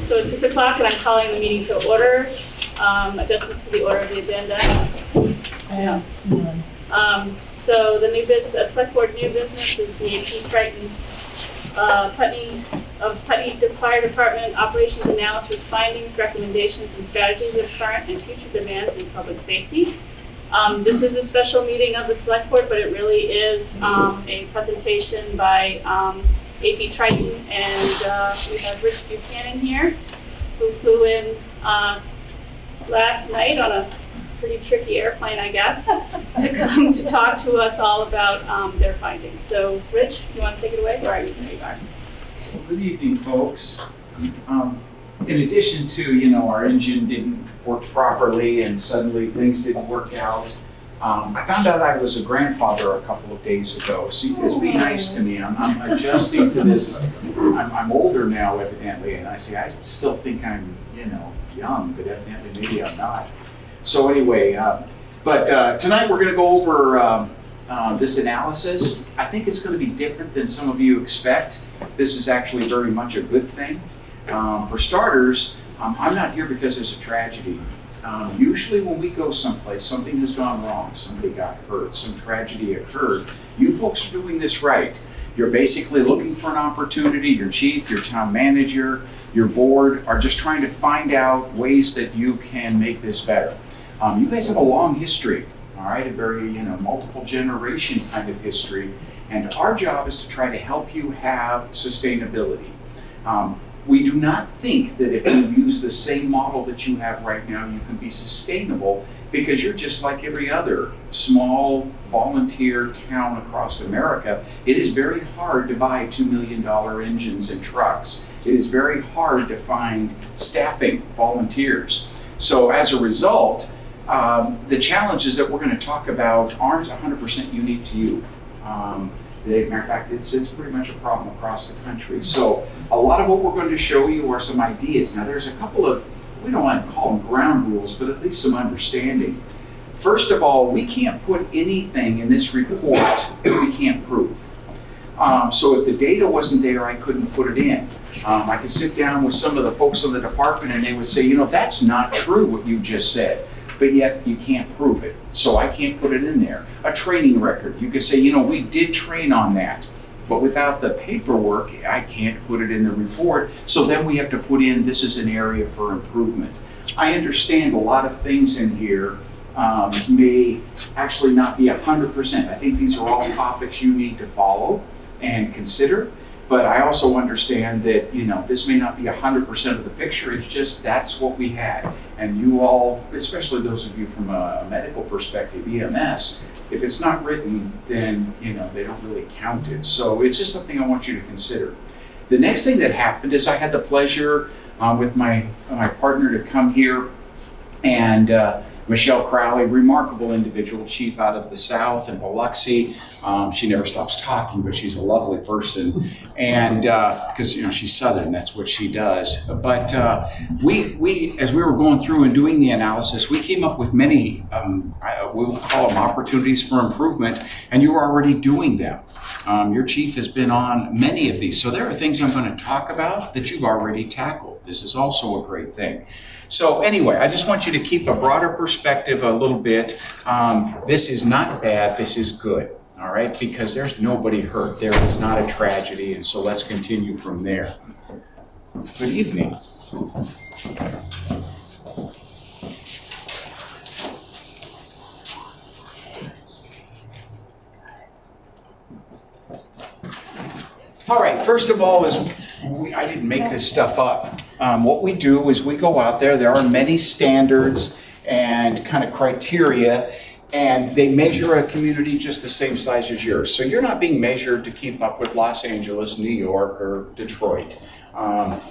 So it's 6 o'clock and I'm calling the meeting to order. Adjustments to the order of the agenda. So the new business, Selectboard New Business is the AP Triton, Putney Fire Department Operations Analysis Findings, Recommendations, and Strategies of Current and Future Demands in Public Safety. This is a special meeting of the Select Board, but it really is a presentation by AP Triton, and we have Rich Buchanan here, who flew in last night on a pretty tricky airplane, I guess, to come to talk to us all about their findings. So, Rich, you want to take it away? Where are you? There you are. Well, good evening, folks. In addition to, our engine didn't work properly and suddenly things didn't work out, I found out I was a grandfather a couple of days ago. So you guys be nice to me. I'm adjusting to this. I'm older now, evidently, and I still think I'm, young, but evidently maybe I'm not. So anyway, but tonight we're going to go over this analysis. I think it's going to be different than some of you expect. This is actually very much a good thing. For starters, I'm not here because there's a tragedy. Usually when we go someplace, something has gone wrong, somebody got hurt, some tragedy occurred. You folks are doing this right. You're basically looking for an opportunity. Your chief, your town manager, your board are just trying to find out ways that you can make this better. You guys have a long history, all right, a very, multiple generation kind of history. And our job is to try to help you have sustainability. We do not think that if you use the same model that you have right now, you can be sustainable, because you're just like every other small volunteer town across America. It is very hard to buy $2 million engines and trucks. It is very hard to find staffing volunteers. So as a result, the challenges that we're going to talk about aren't 100% unique to you. Matter of fact, it's pretty much a problem across the country. So a lot of what we're going to show you are some ideas. Now there's a couple of, we don't want to call them ground rules, but at least some understanding. First of all, we can't put anything in this report that we can't prove. So if the data wasn't there, I couldn't put it in. I could sit down with some of the folks in the department and they would say, that's not true what you just said. But yet you can't prove it. So I can't put it in there. A training record, you could say, we did train on that, but without the paperwork, I can't put it in the report. So then we have to put in, this is an area for improvement. I understand a lot of things in here may actually not be 100%. I think these are all topics you need to follow and consider. But I also understand that, this may not be 100% of the picture. It's just that's what we had. And you all, especially those of you from a medical perspective, EMS, if it's not written, then, they don't really count it. So it's just something I want you to consider. The next thing that happened is I had the pleasure with my partner to come here, and Michelle Crowley, remarkable individual, chief out of the South in Biloxi. She never stops talking, but she's a lovely person. And because she's Southern, that's what she does. But we, as we were going through and doing the analysis, we came up with many, we will call them opportunities for improvement, and you're already doing them. Your chief has been on many of these. So there are things I'm going to talk about that you've already tackled. This is also a great thing. So anyway, I just want you to keep a broader perspective a little bit. This is not bad, this is good, all right? Because there's nobody hurt. There is not a tragedy, and so let's continue from there. Good evening. All right, first of all I didn't make this stuff up. What we do is we go out there are many standards and kind of criteria, and they measure a community just the same size as yours. So you're not being measured to keep up with Los Angeles, New York, or Detroit.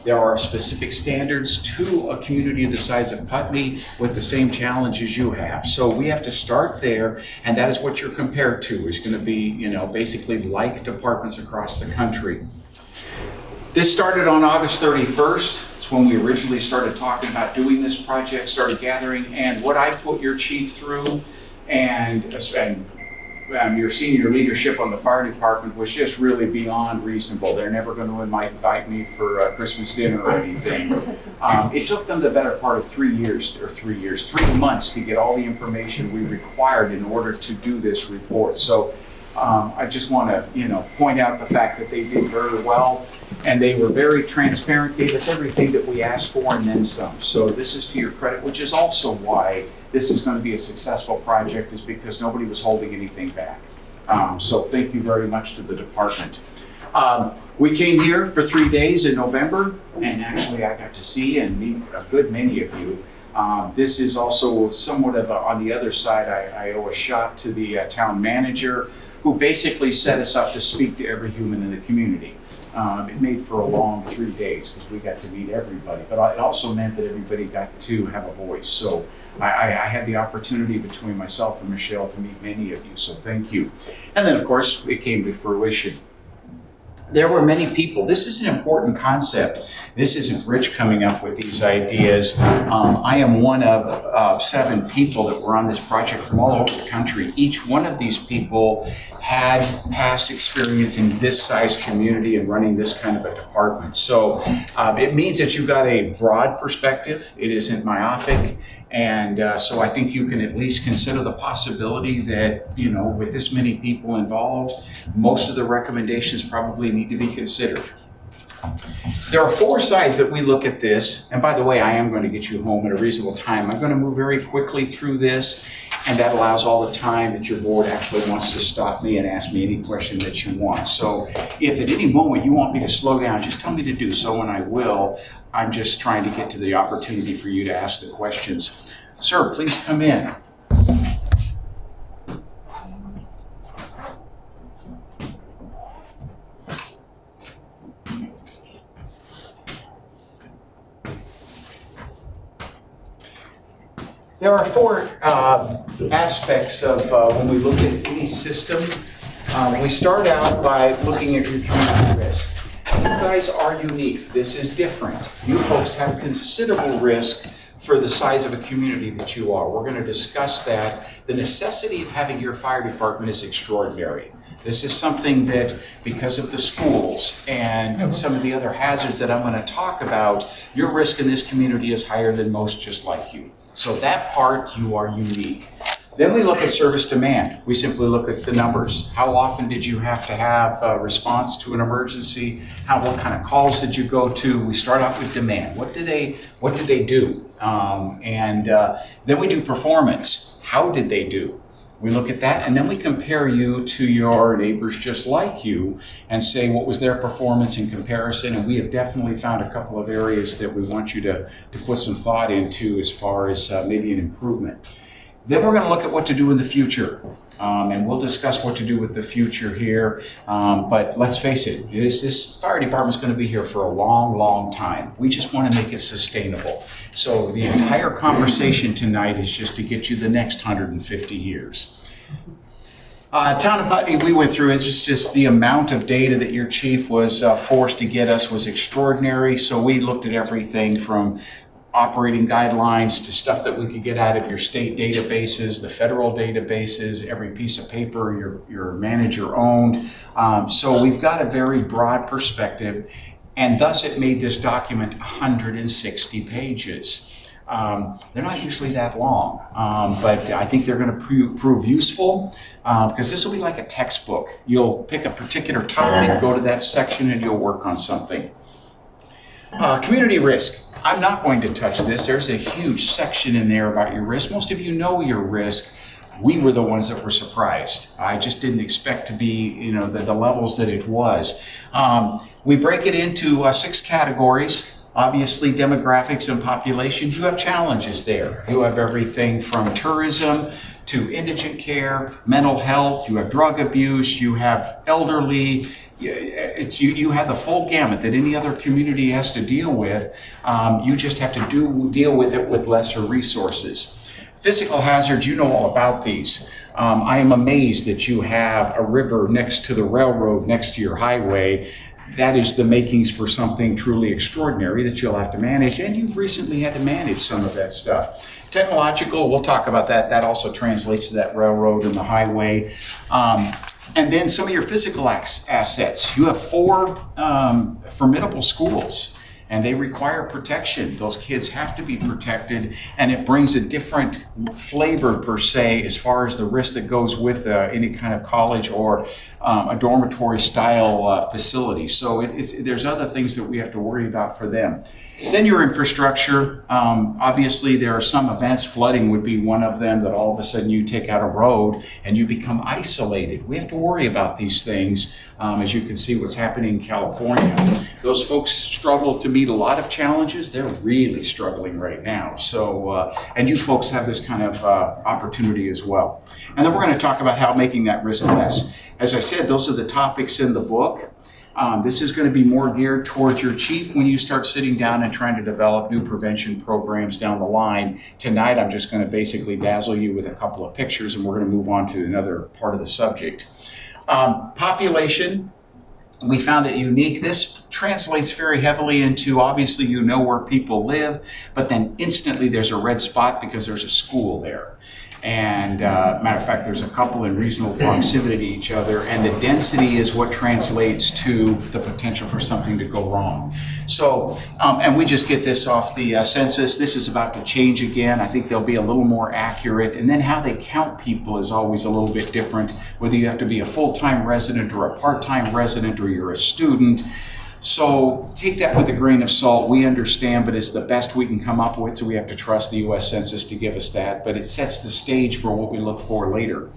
There are specific standards to a community the size of Putney with the same challenges you have. So we have to start there, and that is what you're compared to. Is going to be, basically like departments across the country. This started on August 31st. It's when we originally started talking about doing this project, started gathering, and what I put your chief through, and your senior leadership on the fire department was just really beyond reasonable. They're never going to invite me for Christmas dinner or anything. It took them the better part of 3 months to get all the information we required in order to do this report. So I just want to, point out the fact that they did very well, and they were very transparent, gave us everything that we asked for and then some. So this is to your credit, which is also why this is going to be a successful project, is because nobody was holding anything back. So thank you very much to the department. We came here for 3 days in November, and actually I got to see and meet a good many of you. This is also somewhat of on the other side, I owe a shot to the town manager, who basically set us up to speak to every human in the community. It made for a long 3 days because we got to meet everybody, but it also meant that everybody got to have a voice. So I had the opportunity between myself and Michelle to meet many of you, so thank you. And then of course it came to fruition. There were many people. This is an important concept. This isn't Rich coming up with these ideas. I am one of 7 people that were on this project from all over the country. Each one of these people had past experience in this size community and running this kind of a department. So it means that you've got a broad perspective. It isn't myopic. And so I think you can at least consider the possibility that, with this many people involved, most of the recommendations probably need to be considered. There are 4 sides that we look at this. And by the way, I am going to get you home at a reasonable time. I'm going to move very quickly through this, and that allows all the time that your board actually wants to stop me and ask me any question that you want. So if at any moment you want me to slow down, just tell me to do so, and I will. I'm just trying to get to the opportunity for you to ask the questions. Sir, please come in. There are 4 aspects of when we look at any system. We start out by looking at your community risk. You guys are unique. This is different. You folks have considerable risk for the size of a community that you are. We're going to discuss that. The necessity of having your fire department is extraordinary. This is something that, because of the schools and some of the other hazards that I'm going to talk about, your risk in this community is higher than most just like you. So that part, you are unique. Then we look at service demand. We simply look at the numbers. How often did you have to have a response to an emergency? What kind of calls did you go to? We start out with demand. What did they do? Then we do performance. How did they do? We look at that, and then we compare you to your neighbors just like you and say what was their performance in comparison. And we have definitely found a couple of areas that we want you to put some thought into as far as maybe an improvement. Then we're going to look at what to do in the future. And we'll discuss what to do with the future here. But let's face it, this fire department is going to be here for a long, long time. We just want to make it sustainable. So the entire conversation tonight is just to get you the next 150 years. Town of Putney, we went through, it's just the amount of data that your chief was forced to get us was extraordinary. So we looked at everything from operating guidelines to stuff that we could get out of your state databases, the federal databases, every piece of paper your manager owned. So we've got a very broad perspective, and thus it made this document 160 pages. They're not usually that long, but I think they're going to prove useful because this will be like a textbook. You'll pick a particular topic, go to that section, and you'll work on something. Community risk. I'm not going to touch this. There's a huge section in there about your risk. Most of you know your risk. We were the ones that were surprised. I just didn't expect to be, the levels that it was. We break it into 6 categories. Obviously, demographics and population. You have challenges there. You have everything from tourism to indigent care, mental health. You have drug abuse. You have elderly. You have the full gamut that any other community has to deal with. You just have to deal with it with lesser resources. Physical hazards, you know all about these. I am amazed that you have a river next to the railroad, next to your highway. that is the makings for something truly extraordinary that you'll have to manage, and you've recently had to manage some of that stuff. Technological, we'll talk about that. That also translates to that railroad and the highway. And then some of your physical assets. You have 4 formidable schools, and they require protection. Those kids have to be protected, and it brings a different flavor per se as far as the risk that goes with any kind of college or a dormitory style facility. So there's other things that we have to worry about for them. Then your infrastructure, obviously there are some events, flooding would be one of them, that all of a sudden you take out a road and you become isolated. We have to worry about these things, as you can see what's happening in California. Those folks struggle to meet a lot of challenges. They're really struggling right now. So, and you folks have this kind of opportunity as well. And then we're going to talk about how making that risk less. As I said, those are the topics in the book. This is going to be more geared towards your chief when you start sitting down and trying to develop new prevention programs down the line. Tonight, I'm just going to basically dazzle you with a couple of pictures, and we're going to move on to another part of the subject. Population, we found it unique. This translates very heavily into, obviously, you know where people live, but then instantly there's a red spot because there's a school there. And matter of fact, there's a couple in reasonable proximity to each other, and the density is what translates to the potential for something to go wrong. So, and we just get this off the census. This is about to change again. I think they'll be a little more accurate. And then how they count people is always a little bit different, whether you have to be a full-time resident or a part-time resident or you're a student. So take that with a grain of salt. We understand, but it's the best we can come up with, so we have to trust the U.S. Census to give us that. But it sets the stage for what we look for later.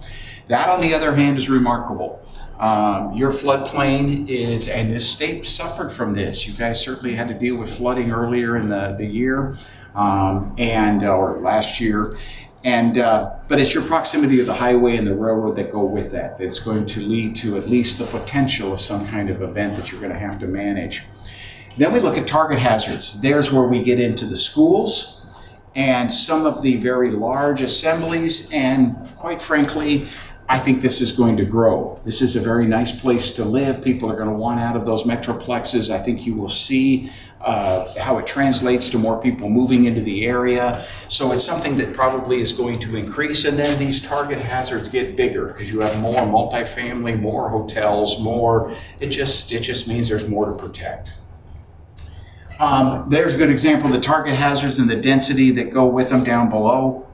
That, on the other hand, is remarkable. Your floodplain is, and this state suffered from this. You guys certainly had to deal with flooding earlier in the year, or last year. But it's your proximity to the highway and the railroad that go with that that's going to lead to at least the potential of some kind of event that you're going to have to manage. Then we look at target hazards. There's where we get into the schools and some of the very large assemblies, and quite frankly, I think this is going to grow. This is a very nice place to live. People are going to want out of those metroplexes. I think you will see how it translates to more people moving into the area. So it's something that probably is going to increase. And then these target hazards get bigger because you have more multifamily, more hotels, more. It just means there's more to protect. There's a good example of the target hazards and the density that go with them down below.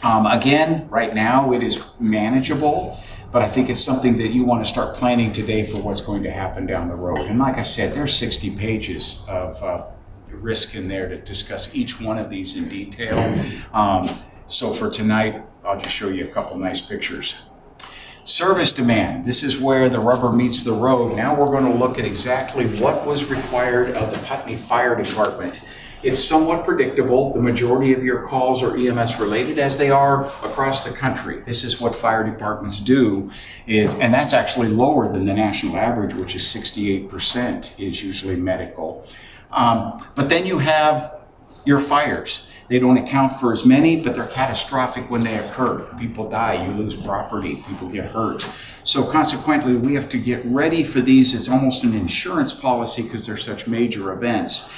Again, right now it is manageable, but I think it's something that you want to start planning today for what's going to happen down the road. And like I said, there's 60 pages of risk in there to discuss each one of these in detail. So for tonight, I'll just show you a couple nice pictures. Service demand. This is where the rubber meets the road. Now we're going to look at exactly what was required of the Putney Fire Department. It's somewhat predictable. The majority of your calls are EMS related, as they are across the country. This is what fire departments do, and that's actually lower than the national average, which is 68% is usually medical. But then you have your fires. They don't account for as many, but they're catastrophic when they occur. People die, you lose property, people get hurt. So consequently, we have to get ready for these. It's almost an insurance policy because they're such major events.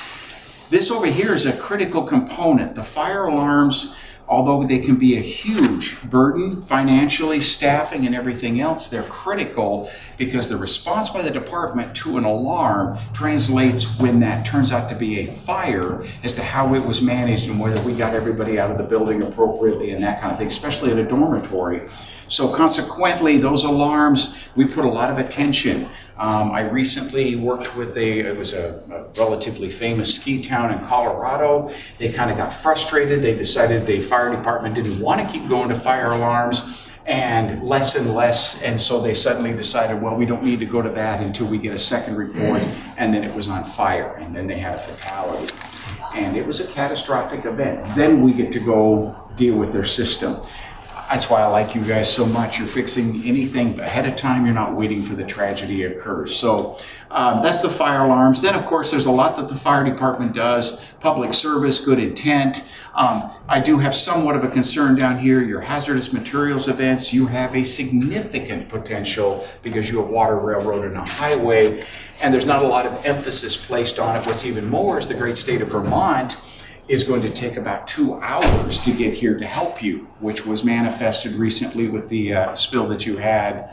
This over here is a critical component. The fire alarms, although they can be a huge burden financially, staffing and everything else, they're critical because the response by the department to an alarm translates when that turns out to be a fire as to how it was managed and whether we got everybody out of the building appropriately and that kind of thing, especially at a dormitory. So consequently, those alarms, we put a lot of attention. I recently worked with it was a relatively famous ski town in Colorado. They kind of got frustrated. They decided the fire department didn't want to keep going to fire alarms and less, and so they suddenly decided, well, we don't need to go to that until we get a second report, and then it was on fire, and then they had a fatality. And it was a catastrophic event. Then we get to go deal with their system. That's why I like you guys so much. You're fixing anything ahead of time. You're not waiting for the tragedy to occur. So that's the fire alarms. Then, of course, there's a lot that the fire department does. Public service, good intent. I do have somewhat of a concern down here. Your hazardous materials events, you have a significant potential because you have water, railroad, and a highway, and there's not a lot of emphasis placed on it. What's even more is the great state of Vermont is going to take about 2 hours to get here to help you, which was manifested recently with the spill that you had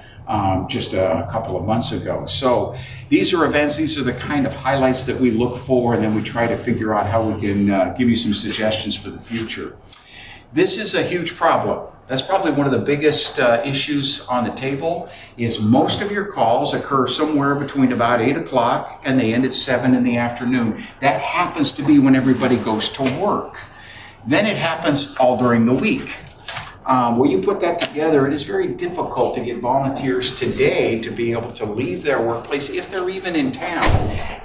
just a couple of months ago. So these are events, these are the kind of highlights that we look for, and then we try to figure out how we can give you some suggestions for the future. This is a huge problem. That's probably one of the biggest issues on the table, is most of your calls occur somewhere between about 8 o'clock and they end at 7 in the afternoon. That happens to be when everybody goes to work. Then it happens all during the week. When you put that together, it is very difficult to get volunteers today to be able to leave their workplace, if they're even in town,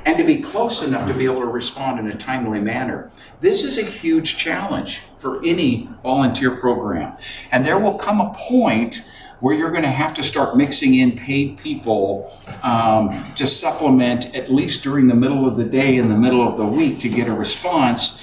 and to be close enough to be able to respond in a timely manner. This is a huge challenge for any volunteer program. And there will come a point where you're going to have to start mixing in paid people to supplement, at least during the middle of the day and the middle of the week, to get a response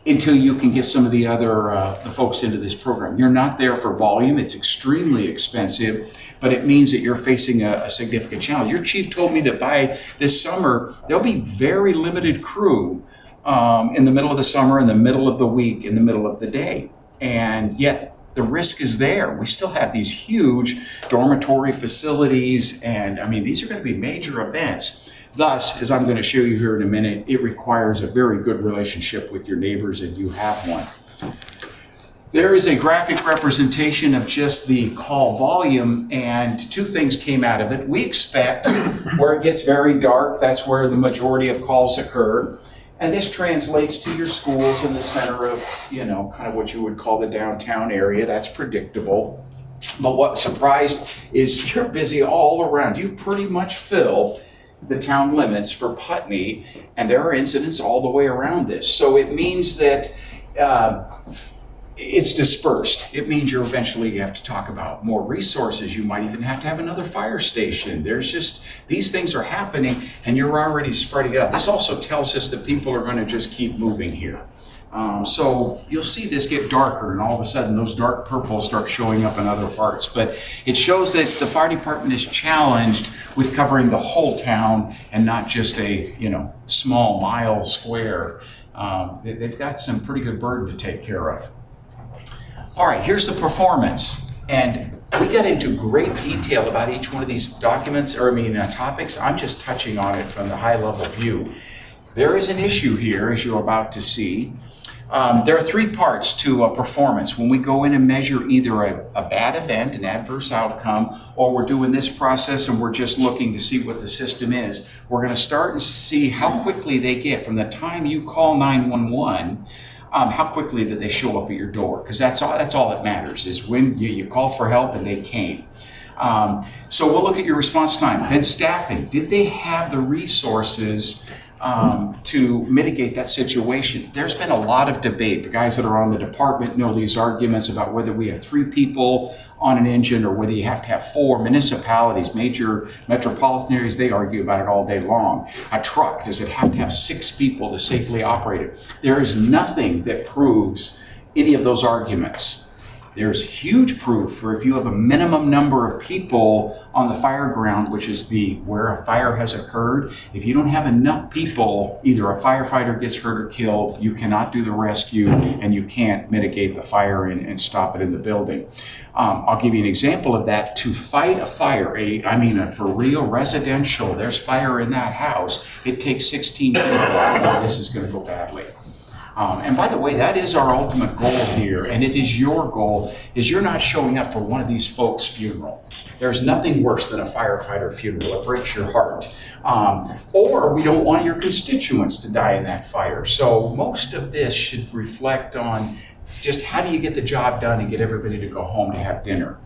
until you can get some of the other the folks into this program. You're not there for volume. It's extremely expensive, but it means that you're facing a significant challenge. Your chief told me that by this summer, there'll be very limited crew in the middle of the summer, in the middle of the week, in the middle of the day. And yet the risk is there. We still have these huge dormitory facilities, and I mean, these are going to be major events. Thus, as I'm going to show you here in a minute, it requires a very good relationship with your neighbors, and you have one. There is a graphic representation of just the call volume, and 2 things came out of it. We expect where it gets very dark, that's where the majority of calls occur. And this translates to your schools in the center of, kind of what you would call the downtown area. That's predictable. But what surprised is you're busy all around. You pretty much fill the town limits for Putney, and there are incidents all the way around this. So it means that it's dispersed. It means you eventually have to talk about more resources. You might even have to have another fire station. There's just, these things are happening, and you're already spreading it out. This also tells us that people are going to just keep moving here. So you'll see this get darker, and all of a sudden those dark purples start showing up in other parts. But it shows that the fire department is challenged with covering the whole town and not just a small mile square. They've got some pretty good burden to take care of. All right, here's the performance. And we got into great detail about each one of these topics. I'm just touching on it from the high level view. There is an issue here, as you're about to see. There are 3 parts to a performance. When we go in and measure either a bad event, an adverse outcome, or we're doing this process and we're just looking to see what the system is, we're going to start and see how quickly they get from the time you call 911. How quickly do they show up at your door? Because that's all that matters, is when you call for help and they came. So we'll look at your response time. Then staffing. Did they have the resources to mitigate that situation? There's been a lot of debate. The guys that are on the department know these arguments about whether we have 3 people on an engine or whether you have to have 4. Municipalities, major metropolitan areas, they argue about it all day long. A truck, does it have to have 6 people to safely operate it? There is nothing that proves any of those arguments. There's huge proof for if you have a minimum number of people on the fire ground, which is where a fire has occurred. If you don't have enough people, either a firefighter gets hurt or killed, you cannot do the rescue, and you can't mitigate the fire and stop it in the building. I'll give you an example of that. To fight a fire, a for real residential, there's fire in that house, it takes 16 people. This is going to go badly. And by the way, that is our ultimate goal here, and it is your goal, is you're not showing up for one of these folks' funeral. There's nothing worse than a firefighter funeral. It breaks your heart. Or we don't want your constituents to die in that fire. So most of this should reflect on just how do you get the job done and get everybody to go home to have dinner.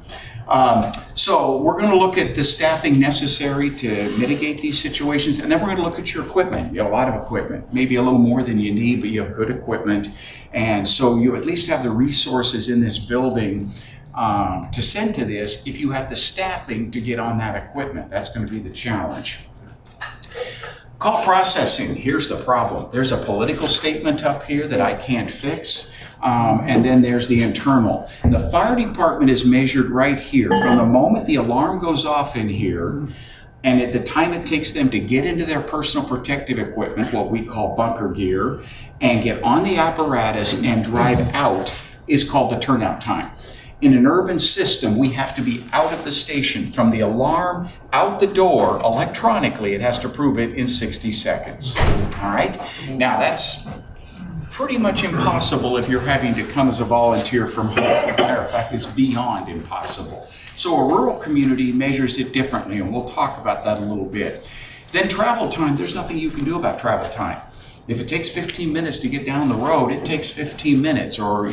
So we're going to look at the staffing necessary to mitigate these situations, and then we're going to look at your equipment. You have a lot of equipment, maybe a little more than you need, but you have good equipment. And so you at least have the resources in this building to send to this if you have the staffing to get on that equipment. That's going to be the challenge. Call processing, here's the problem. There's a political statement up here that I can't fix, and then there's the internal. The fire department is measured right here. From the moment the alarm goes off in here, and at the time it takes them to get into their personal protective equipment, what we call bunker gear, and get on the apparatus and drive out, is called the turnout time. In an urban system, we have to be out of the station from the alarm out the door electronically. It has to prove it in 60 seconds. All right? Now, that's pretty much impossible if you're having to come as a volunteer from home. As a matter of fact, it's beyond impossible. So a rural community measures it differently, and we'll talk about that a little bit. Then travel time, there's nothing you can do about travel time. If it takes 15 minutes to get down the road, it takes 15 minutes, or,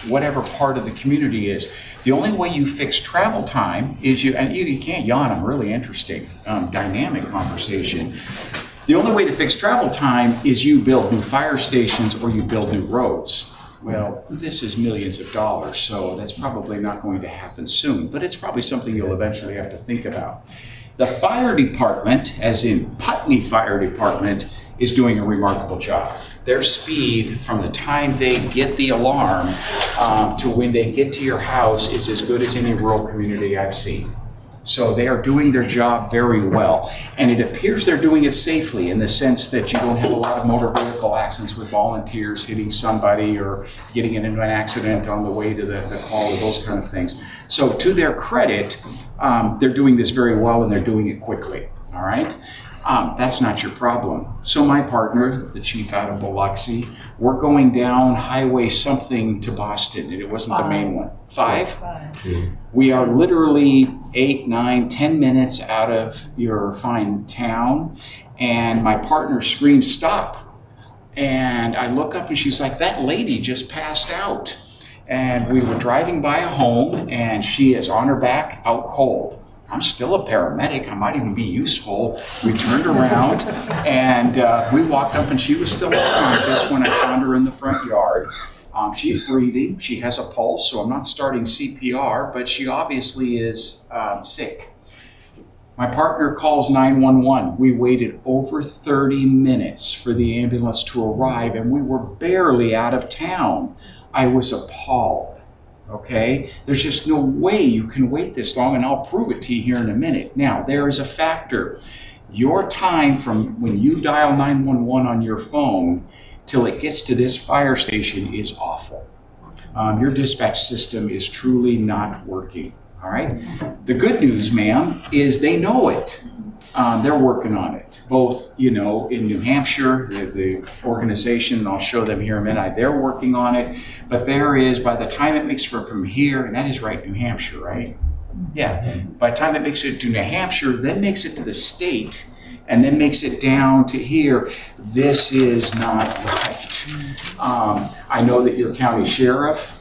whatever part of the community is. The only way you fix travel time is you can't yawn, I'm really interesting, dynamic conversation. The only way to fix travel time is you build new fire stations or you build new roads. Well, this is millions of dollars, so that's probably not going to happen soon, but it's probably something you'll eventually have to think about. The fire department, as in Putney Fire Department, is doing a remarkable job. Their speed from the time they get the alarm to when they get to your house is as good as any rural community I've seen. So they are doing their job very well. And it appears they're doing it safely in the sense that you don't have a lot of motor vehicle accidents with volunteers hitting somebody or getting into an accident on the way to the call or those kind of things. So to their credit, they're doing this very well and they're doing it quickly, all right? That's not your problem. So my partner, the chief out of Biloxi, we're going down highway something to Boston, and it wasn't the main one. Five? We are literally 8, 9, 10 minutes out of your fine town, and my partner screams, "Stop." And I look up and she's like, "That lady just passed out." And we were driving by a home, and she is on her back, out cold. I'm still a paramedic, I might even be useful. We turned around and we walked up and she was still unconscious when I found her in the front yard. She's breathing, she has a pulse, so I'm not starting CPR, but she obviously is sick. My partner calls 911. We waited over 30 minutes for the ambulance to arrive and we were barely out of town. I was appalled. Okay, there's just no way you can wait this long, and I'll prove it to you here in a minute. Now, there is a factor. Your time from when you dial 911 on your phone till it gets to this fire station is awful. Your dispatch system is truly not working, all right? The good news, ma'am, is they know it. They're working on it, both, in New Hampshire, the organization, and I'll show them here in a minute, they're working on it, but there is, by the time it makes from here, and that is right, New Hampshire, right? Yeah, by the time it makes it to New Hampshire, then makes it to the state, and then makes it down to here, this is not right. I know that your county sheriff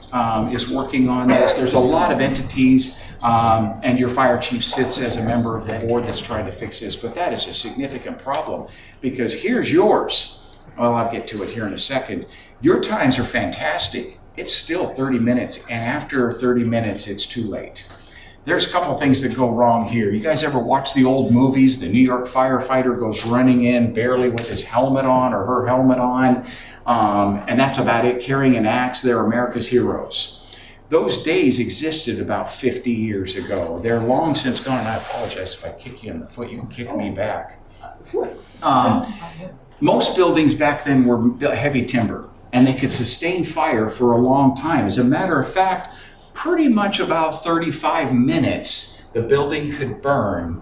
is working on this. There's a lot of entities, and your fire chief sits as a member of the board that's trying to fix this, but that is a significant problem because here's yours. Well, I'll get to it here in a second. Your times are fantastic. It's still 30 minutes, and after 30 minutes, it's too late. There's a couple things that go wrong here. You guys ever watch the old movies? The New York firefighter goes running in barely with his helmet on or her helmet on, and that's about it, carrying an axe. They're America's heroes. Those days existed about 50 years ago. They're long since gone, and I apologize if I kick you in the foot. You can kick me back. Most buildings back then were heavy timber, and they could sustain fire for a long time. As a matter of fact, pretty much about 35 minutes, the building could burn.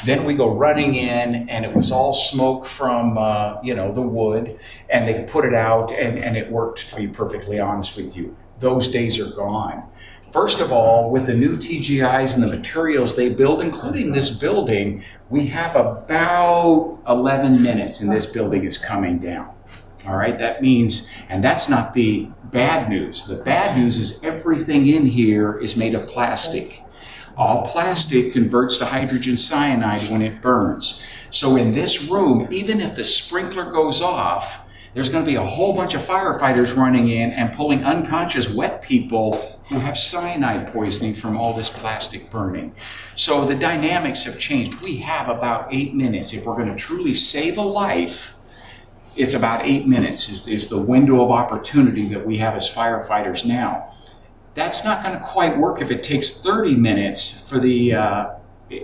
Then we go running in, and it was all smoke from, the wood, and they could put it out, and it worked, to be perfectly honest with you. Those days are gone. First of all, with the new TGIs and the materials they build, including this building, we have about 11 minutes and this building is coming down. All right, that means, and that's not the bad news. The bad news is everything in here is made of plastic. All plastic converts to hydrogen cyanide when it burns. So in this room, even if the sprinkler goes off, There's going to be a whole bunch of firefighters running in and pulling unconscious wet people who have cyanide poisoning from all this plastic burning. So the dynamics have changed. We have about 8 minutes. If we're going to truly save a life, it's about 8 minutes is the window of opportunity that we have as firefighters now. That's not going to quite work if it takes 30 minutes for the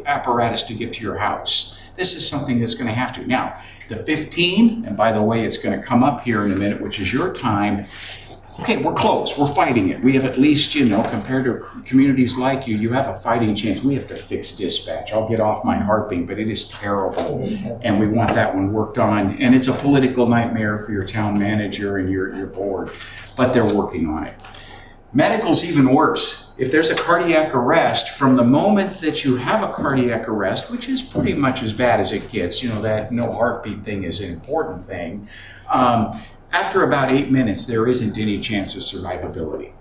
apparatus to get to your house. This is something that's going to have to. Now, the 15, and by the way, it's going to come up here in a minute, which is your time. Okay, we're close. We're fighting it. We have at least, compared to communities like you have a fighting chance. We have to fix dispatch. I'll get off my harping, but it is terrible. And we want that one worked on. And it's a political nightmare for your town manager and your board, but they're working on it. Medical's even worse. If there's a cardiac arrest, from the moment that you have a cardiac arrest, which is pretty much as bad as it gets, that no heartbeat thing is an important thing. After about 8 minutes, there isn't any chance of survivability.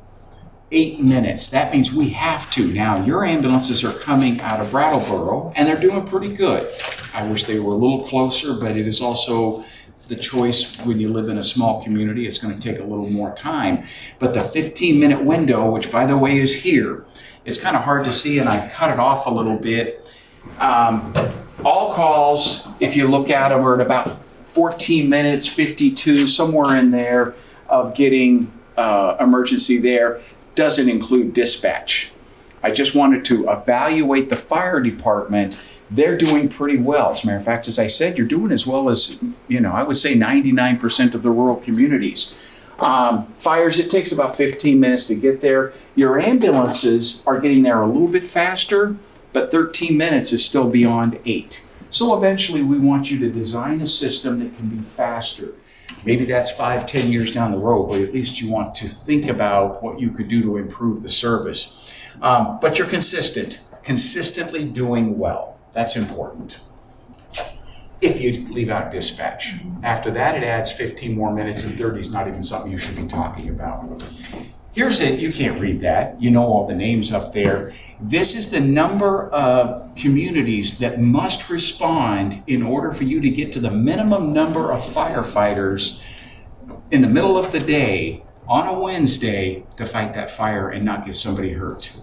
8 minutes, that means we have to. Now, your ambulances are coming out of Brattleboro, and they're doing pretty good. I wish they were a little closer, but it is also the choice when you live in a small community. It's going to take a little more time. But the 15-minute window, which by the way is here, it's kind of hard to see, and I cut it off a little bit. All calls, if you look at them, are at about 14 minutes, 52, somewhere in there of getting emergency there. Doesn't include dispatch. I just wanted to evaluate the fire department. They're doing pretty well. As a matter of fact, as I said, you're doing as well as, I would say 99% of the rural communities. Fires, it takes about 15 minutes to get there. Your ambulances are getting there a little bit faster, but 13 minutes is still beyond 8. So eventually we want you to design a system that can be faster. Maybe that's 5-10 years down the road, but at least you want to think about what you could do to improve the service. But you're consistently doing well. That's important. If you leave out dispatch. After that, it adds 15 more minutes, and 30 is not even something you should be talking about. Here's it. You can't read that. You know all the names up there. This is the number of communities that must respond in order for you to get to the minimum number of firefighters in the middle of the day on a Wednesday to fight that fire and not get somebody hurt.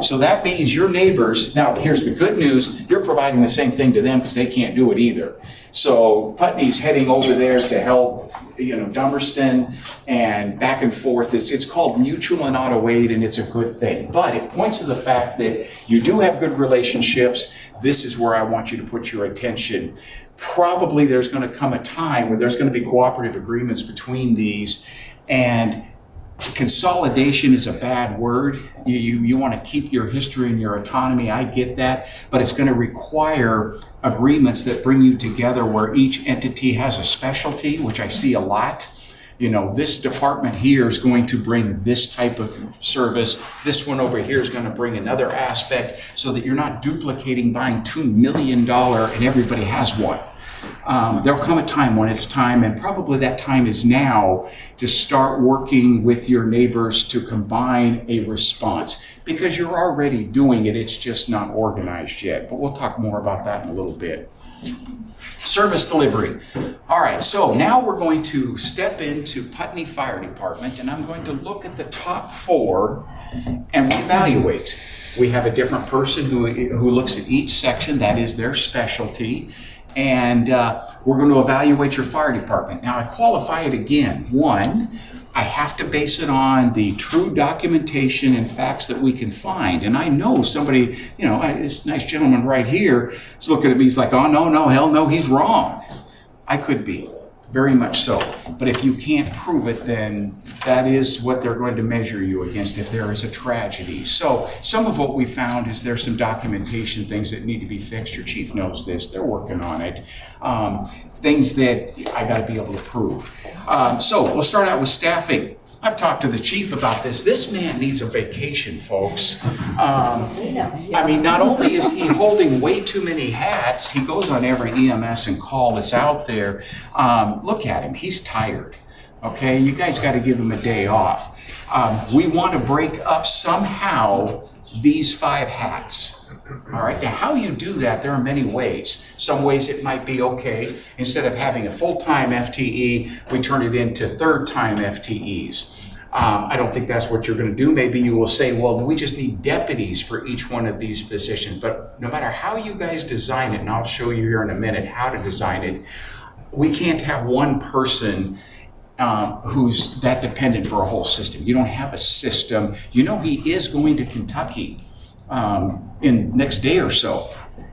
So that means your neighbors, now here's the good news, you're providing the same thing to them because they can't do it either. So Putney's heading over there to help, Dummerston and back and forth. It's called mutual and auto aid, and it's a good thing. But it points to the fact that you do have good relationships. This is where I want you to put your attention. Probably there's going to come a time where there's going to be cooperative agreements between these, and consolidation is a bad word. You want to keep your history and your autonomy. I get that, but it's going to require agreements that bring you together where each entity has a specialty, which I see a lot. This department here is going to bring this type of service. This one over here is going to bring another aspect, so that you're not duplicating buying $2 million and everybody has one. There'll come a time when it's time, and probably that time is now, to start working with your neighbors to combine a response, because you're already doing it. It's just not organized yet, but we'll talk more about that in a little bit. Service delivery. All right, so now we're going to step into Putney Fire Department, and I'm going to look at the top 4 and we evaluate. We have a different person who looks at each section. That is their specialty. And we're going to evaluate your fire department. Now, I qualify it again. 1, I have to base it on the true documentation and facts that we can find. And I know somebody, this nice gentleman right here is looking at me, he's like, oh, no, hell no, he's wrong. I could be, very much so. But if you can't prove it, then that is what they're going to measure you against if there is a tragedy. So some of what we found is there's some documentation things that need to be fixed. Your chief knows this. They're working on it. Things that I got to be able to prove. So we'll start out with staffing. I've talked to the chief about this. This man needs a vacation, folks. Not only is he holding way too many hats, he goes on every EMS and call that's out there. Look at him. He's tired. Okay, you guys got to give him a day off. We want to break up somehow these 5 hats. All right, now how you do that, there are many ways. Some ways it might be, okay, instead of having a full-time FTE, we turn it into third-time FTEs. I don't think that's what you're going to do. Maybe you will say, well, we just need deputies for each one of these positions. But no matter how you guys design it, and I'll show you here in a minute how to design it, we can't have one person who's that dependent for a whole system. You don't have a system. You know, he is going to Kentucky in next day or so.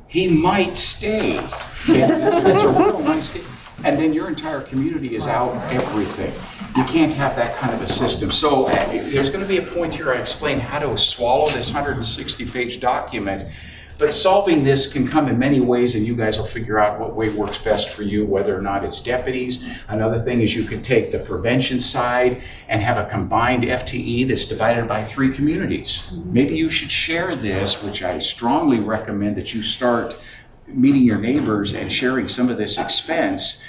He might stay. It's a real nice thing. And then your entire community is out everything. You can't have that kind of a system. So there's going to be a point here I explain how to swallow this 160-page document. But solving this can come in many ways, and you guys will figure out what way works best for you, whether or not it's deputies. Another thing is you could take the prevention side and have a combined FTE that's divided by 3 communities. Maybe you should share this, which I strongly recommend that you start meeting your neighbors and sharing some of this expense.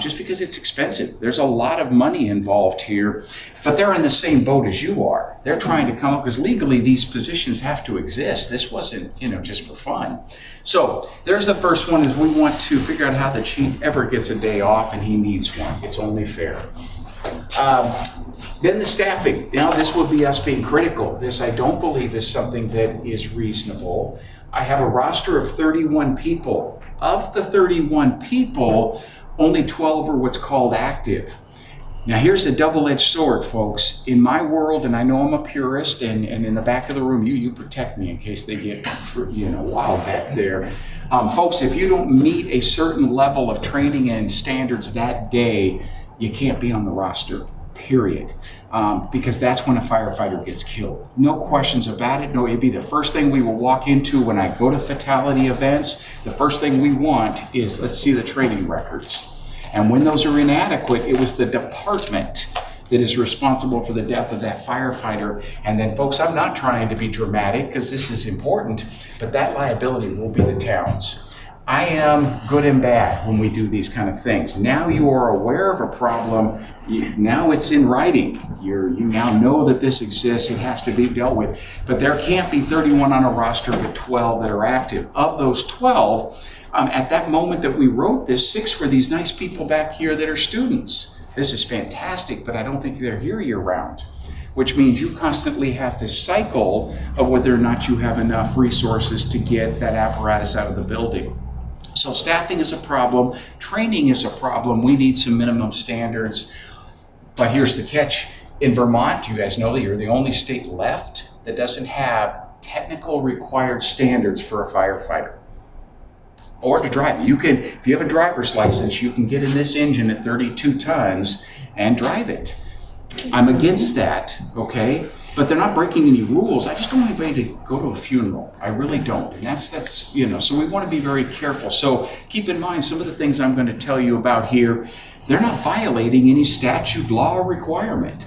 Just because it's expensive. There's a lot of money involved here, but they're in the same boat as you are. They're trying to come up, because legally these positions have to exist. This wasn't, just for fun. So there's the first one, is we want to figure out how the chief ever gets a day off, and he needs one. It's only fair. Then the staffing. Now this would be us being critical. This I don't believe is something that is reasonable. I have a roster of 31 people. Of the 31 people, only 12 are what's called active. Now here's a double-edged sword, folks. In my world, and I know I'm a purist, and in the back of the room, you protect me in case they get wild back there. Folks, if you don't meet a certain level of training and standards that day, you can't be on the roster, period. Because that's when a firefighter gets killed. No questions about it. No, it'd be the first thing we will walk into when I go to fatality events. The first thing we want is, let's see the training records. And when those are inadequate, it was the department that is responsible for the death of that firefighter. And then, folks, I'm not trying to be dramatic because this is important, but that liability will be the town's. I am good and bad when we do these kind of things. Now you are aware of a problem. Now it's in writing. You now know that this exists. It has to be dealt with. But there can't be 31 on a roster but 12 that are active. Of those 12, at that moment that we wrote this, 6 were these nice people back here that are students. This is fantastic, but I don't think they're here year-round, which means you constantly have this cycle of whether or not you have enough resources to get that apparatus out of the building. So staffing is a problem, training is a problem, we need some minimum standards. But here's the catch. In Vermont, you guys know that you're the only state left that doesn't have technical required standards for a firefighter. Or to drive. You can, if you have a driver's license, you can get in this engine at 32 tons and drive it. I'm against that, okay? But they're not breaking any rules. I just don't want anybody to go to a funeral. I really don't. And that's so we want to be very careful. So keep in mind some of the things I'm going to tell you about here, they're not violating any statute, law, or requirement.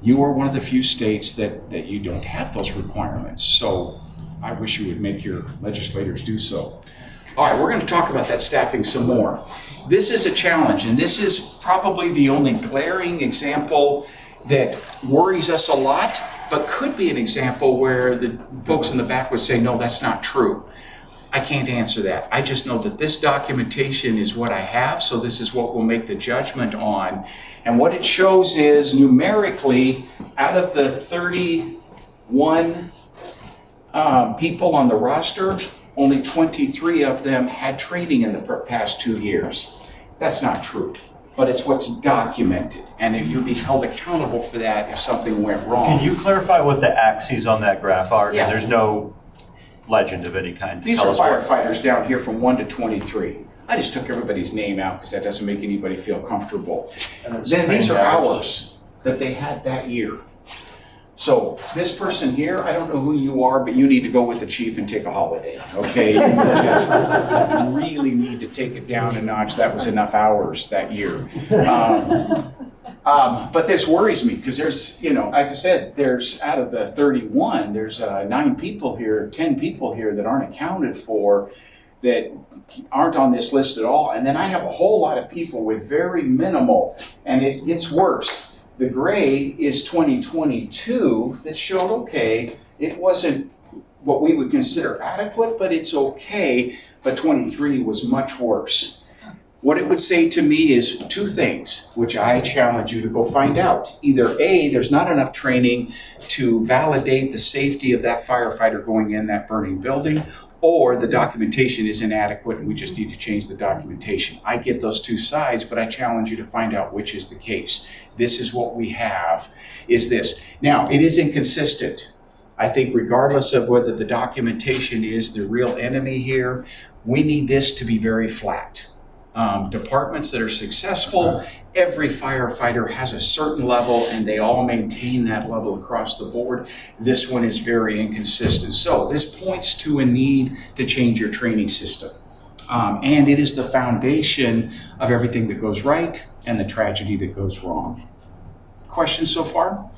You are one of the few states that you don't have those requirements. So I wish you would make your legislators do so. All right, we're going to talk about that staffing some more. This is a challenge, and this is probably the only glaring example that worries us a lot, but could be an example where the folks in the back would say, no, that's not true. I can't answer that. I just know that this documentation is what I have, so this is what we'll make the judgment on. And what it shows is numerically, out of the 31 people on the roster, only 23 of them had training in the past 2 years. That's not true. But it's what's documented, and you'll be held accountable for that if something went wrong. Can you clarify what the axes on that graph are? Yeah. There's no legend of any kind. These are firefighters down here from 1 to 23. I just took everybody's name out because that doesn't make anybody feel comfortable. Then these are hours that they had that year. So this person here, I don't know who you are, but you need to go with the chief and take a holiday, okay? You just really need to take it down a notch. That was enough hours that year. But this worries me because there's, like I said, there's out of the 31, there's 9 people here, 10 people here that aren't accounted for, that aren't on this list at all. And then I have a whole lot of people with very minimal, and it gets worse. The gray is 2022 that showed, okay, it wasn't what we would consider adequate, but it's okay, but 23 was much worse. What it would say to me is two things, which I challenge you to go find out. Either A, there's not enough training to validate the safety of that firefighter going in that burning building, or the documentation is inadequate and we just need to change the documentation. I get those two sides, but I challenge you to find out which is the case. This is what we have, is this. Now, it is inconsistent. I think regardless of whether the documentation is the real enemy here, we need this to be very flat. Departments that are successful, every firefighter has a certain level and they all maintain that level across the board. This one is very inconsistent. So this points to a need to change your training system. And it is the foundation of everything that goes right and the tragedy that goes wrong. Questions so far?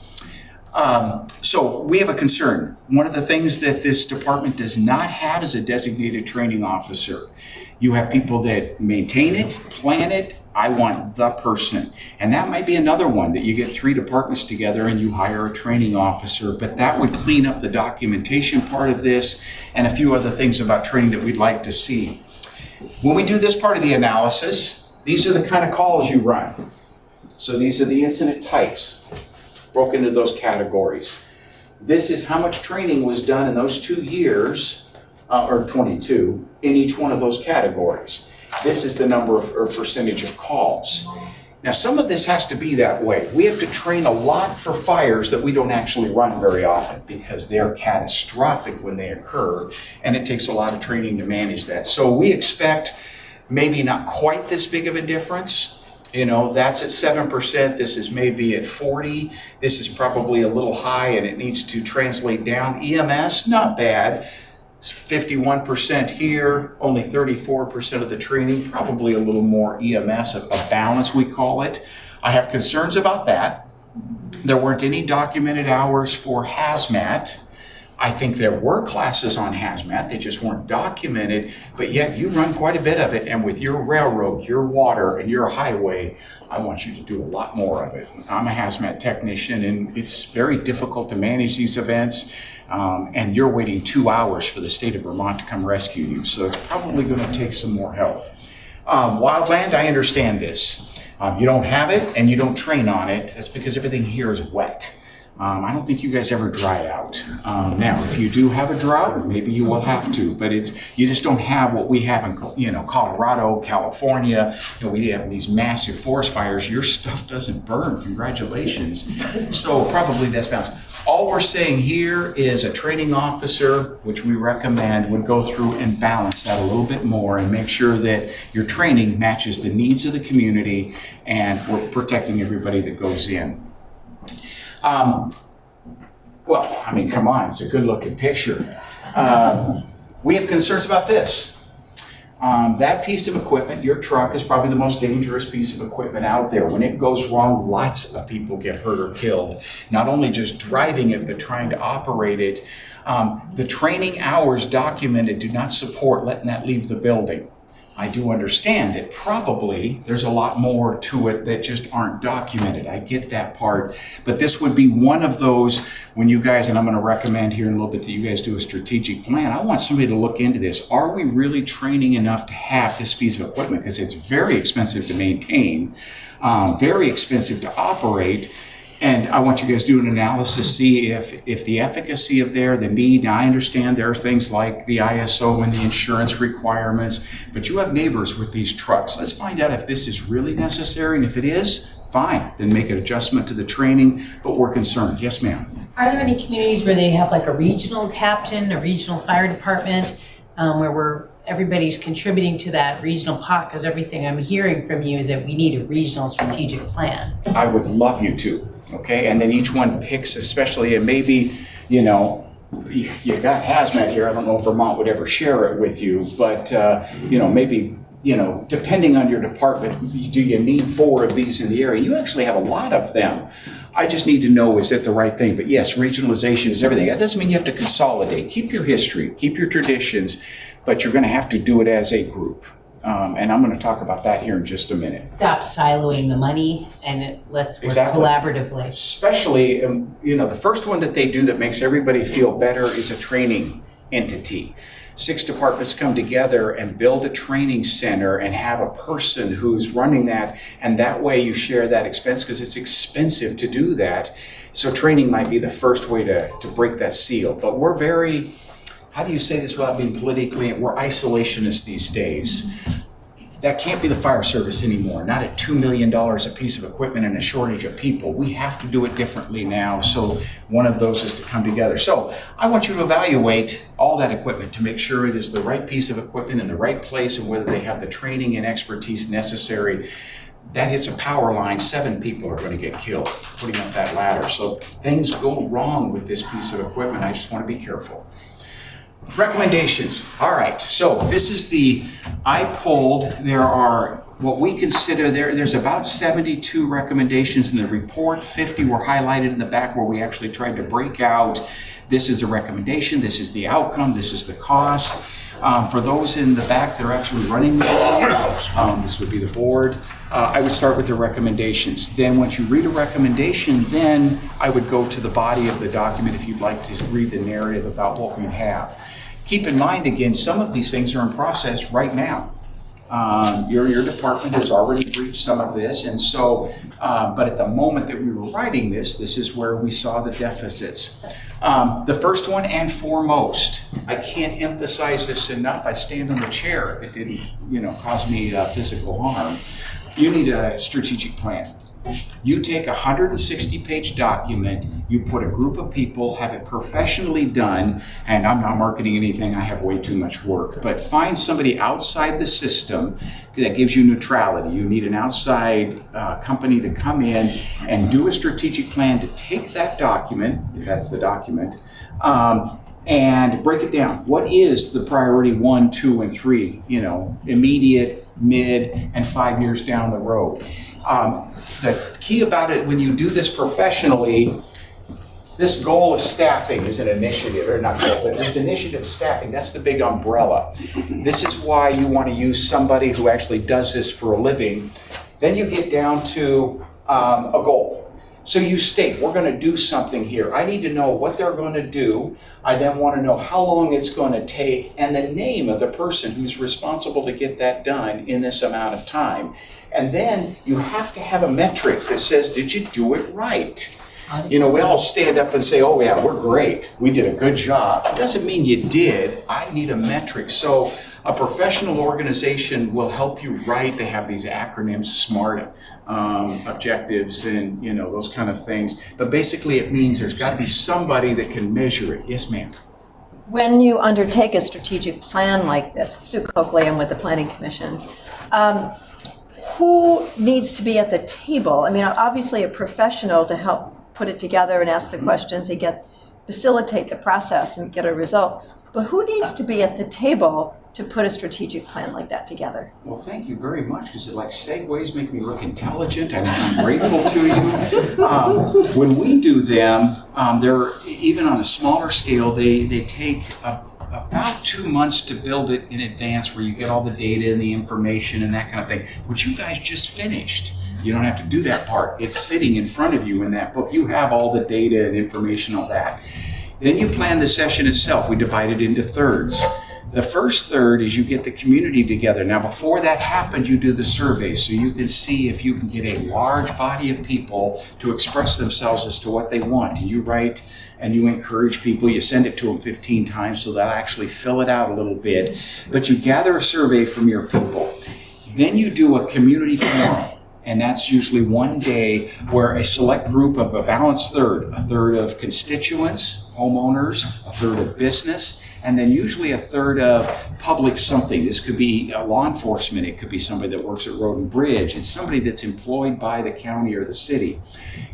So we have a concern. One of the things that this department does not have is a designated training officer. You have people that maintain it, plan it. I want the person. And that might be another one, that you get 3 departments together and you hire a training officer, but that would clean up the documentation part of this and a few other things about training that we'd like to see. When we do this part of the analysis, these are the kind of calls you run. So these are the incident types, broken into those categories. This is how much training was done in those 2 years, or 22, in each one of those categories. This is the number of, or percentage of calls. Now, some of this has to be that way. We have to train a lot for fires that we don't actually run very often because they're catastrophic when they occur, and it takes a lot of training to manage that. So we expect maybe not quite this big of a difference. You know, that's at 7%, this is maybe at 40, this is probably a little high and it needs to translate down. EMS, not bad. 51% here, only 34% of the training, probably a little more EMS, a balance we call it. I have concerns about that. There weren't any documented hours for hazmat. I think there were classes on hazmat, they just weren't documented, but yet you run quite a bit of it, and with your railroad, your water, and your highway, I want you to do a lot more of it. I'm a hazmat technician, and it's very difficult to manage these events, and you're waiting 2 hours for the state of Vermont to come rescue you, so it's probably going to take some more help. Wildland, I understand this. You don't have it, and you don't train on it. That's because everything here is wet. I don't think you guys ever dry out. Now, if you do have a drought, maybe you will have to, but you just don't have what we have in, Colorado, California. We have these massive forest fires. Your stuff doesn't burn. Congratulations. So probably that's balanced. All we're saying here is a training officer, which we recommend, would go through and balance that a little bit more and make sure that your training matches the needs of the community and we're protecting everybody that goes in. Well, I mean, come on, it's a good looking picture. We have concerns about this. That piece of equipment, your truck, is probably the most dangerous piece of equipment out there. When it goes wrong, lots of people get hurt or killed. Not only just driving it, but trying to operate it. The training hours documented do not support letting that leave the building. I do understand that probably there's a lot more to it that just aren't documented. I get that part, but this would be one of those when you guys, and I'm going to recommend here in a little bit that you guys do a strategic plan. I want somebody to look into this. Are we really training enough to have this piece of equipment? Because it's very expensive to maintain, very expensive to operate. And I want you guys to do an analysis, see if the efficacy of the need. Now, I understand there are things like the ISO and the insurance requirements, but you have neighbors with these trucks. Let's find out if this is really necessary, and if it is, fine, then make an adjustment to the training, but we're concerned. Yes, ma'am. Are there any communities where they have like a regional captain, a regional fire department, where everybody's contributing to that regional pot? Because everything I'm hearing from you is that we need a regional strategic plan. I would love you to. Okay, and then each one picks, especially, and maybe, you got hazmat here. I don't know if Vermont would ever share it with you, but, maybe, depending on your department, do you need 4 of these in the area? You actually have a lot of them. I just need to know, is it the right thing? But yes, regionalization is everything. That doesn't mean you have to consolidate. Keep your history, keep your traditions, but you're going to have to do it as a group. And I'm going to talk about that here in just a minute. Stop siloing the money and let's work collaboratively. Especially, the first one that they do that makes everybody feel better is a training entity. 6 departments come together and build a training center and have a person who's running that, and that way you share that expense because it's expensive to do that. So training might be the first way to break that seal. But we're very, how do you say this without being politically, we're isolationists these days. That can't be the fire service anymore, not at $2 million a piece of equipment and a shortage of people. We have to do it differently now, so one of those is to come together. So I want you to evaluate all that equipment to make sure it is the right piece of equipment in the right place and whether they have the training and expertise necessary. That hits a power line, 7 people are going to get killed putting up that ladder. So things go wrong with this piece of equipment. I just want to be careful. Recommendations. All right, so this is I pulled, there are what we consider, there's about 72 recommendations in the report. 50 were highlighted in the back where we actually tried to break out, this is a recommendation, this is the outcome, this is the cost. For those in the back that are actually running the meeting, this would be the board. I would start with the recommendations. Then once you read a recommendation, then I would go to the body of the document if you'd like to read the narrative about what we have. Keep in mind, again, some of these things are in process right now. Your department has already reached some of this, and so, but at the moment that we were writing this is where we saw the deficits. The first one and foremost, I can't emphasize this enough. I stand on the chair if it didn't, cause me physical harm. You need a strategic plan. You take a 160-page document, you put a group of people, have it professionally done, and I'm not marketing anything, I have way too much work, but find somebody outside the system that gives you neutrality. You need an outside company to come in and do a strategic plan to take that document, if that's the document, and break it down. What is the priority 1, 2, and 3, immediate, mid, and 5 years down the road? The key about it, when you do this professionally, this goal of staffing is an initiative, or not goal, but this initiative of staffing, that's the big umbrella. This is why you want to use somebody who actually does this for a living. Then you get down to a goal. So you state, we're going to do something here. I need to know what they're going to do. I then want to know how long it's going to take and the name of the person who's responsible to get that done in this amount of time. And then you have to have a metric that says, did you do it right? We all stand up and say, oh yeah, we're great. We did a good job. It doesn't mean you did. I need a metric. So a professional organization will help you write. They have these acronyms, SMART, objectives, and those kind of things. But basically it means there's got to be somebody that can measure it. Yes, ma'am. When you undertake a strategic plan like this, Sue Coakley, I'm with the Planning Commission, who needs to be at the table? I mean, obviously a professional to help put it together and ask the questions and facilitate the process and get a result. But who needs to be at the table to put a strategic plan like that together? Well, thank you very much, because segues make me look intelligent. I'm grateful to you. When we do them, they're even on a smaller scale. They take about 2 months to build it in advance, where you get all the data and the information and that kind of thing, which you guys just finished. You don't have to do that part. It's sitting in front of you in that book. You have all the data and information on that. Then you plan the session itself. We divide it into thirds. The first third is you get the community together. Now, before that happened, you do the survey, so you can see if you can get a large body of people to express themselves as to what they want. And you write and you encourage people. You send it to them 15 times, so they'll actually fill it out a little bit. But you gather a survey from your people. Then you do a community forum. And that's usually one day where a select group of a balanced third, a third of constituents, homeowners, a third of business, and then usually a third of public something. This could be law enforcement. It could be somebody that works at Road and Bridge. It's somebody that's employed by the county or the city.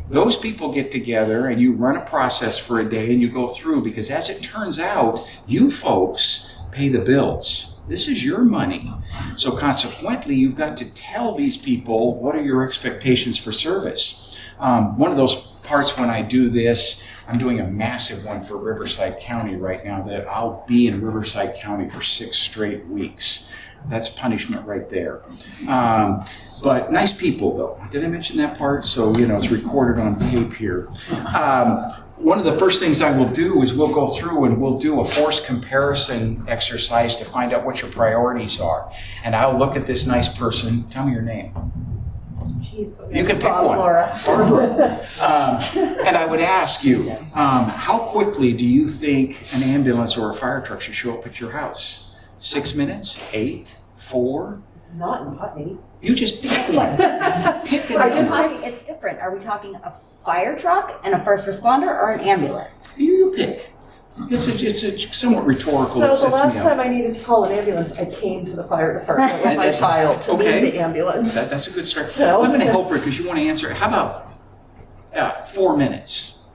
Those people get together and you run a process for a day and you go through, because as it turns out, you folks pay the bills. This is your money. So consequently, you've got to tell these people, what are your expectations for service? One of those parts when I do this, I'm doing a massive one for Riverside County right now, that I'll be in Riverside County for 6 straight weeks. That's punishment right there. But nice people, though. Did I mention that part? So, it's recorded on tape here. one of the first things I will do is we'll go through and we'll do a force comparison exercise to find out what your priorities are. And I'll look at this nice person. Tell me your name. You can pick one. Barbara. And I would ask you, how quickly do you think an ambulance or a fire truck should show up at your house? 6 minutes? 8? 4? Not in Putney. You just pick one. Pick it. It's different. Are we talking a fire truck and a first responder or an ambulance? You pick. It's a somewhat rhetorical. So the last time I needed to call an ambulance, I came to the fire department with my child to leave the ambulance. That's a good start. No. I'm going to help her because you want to answer it. How about 4 minutes?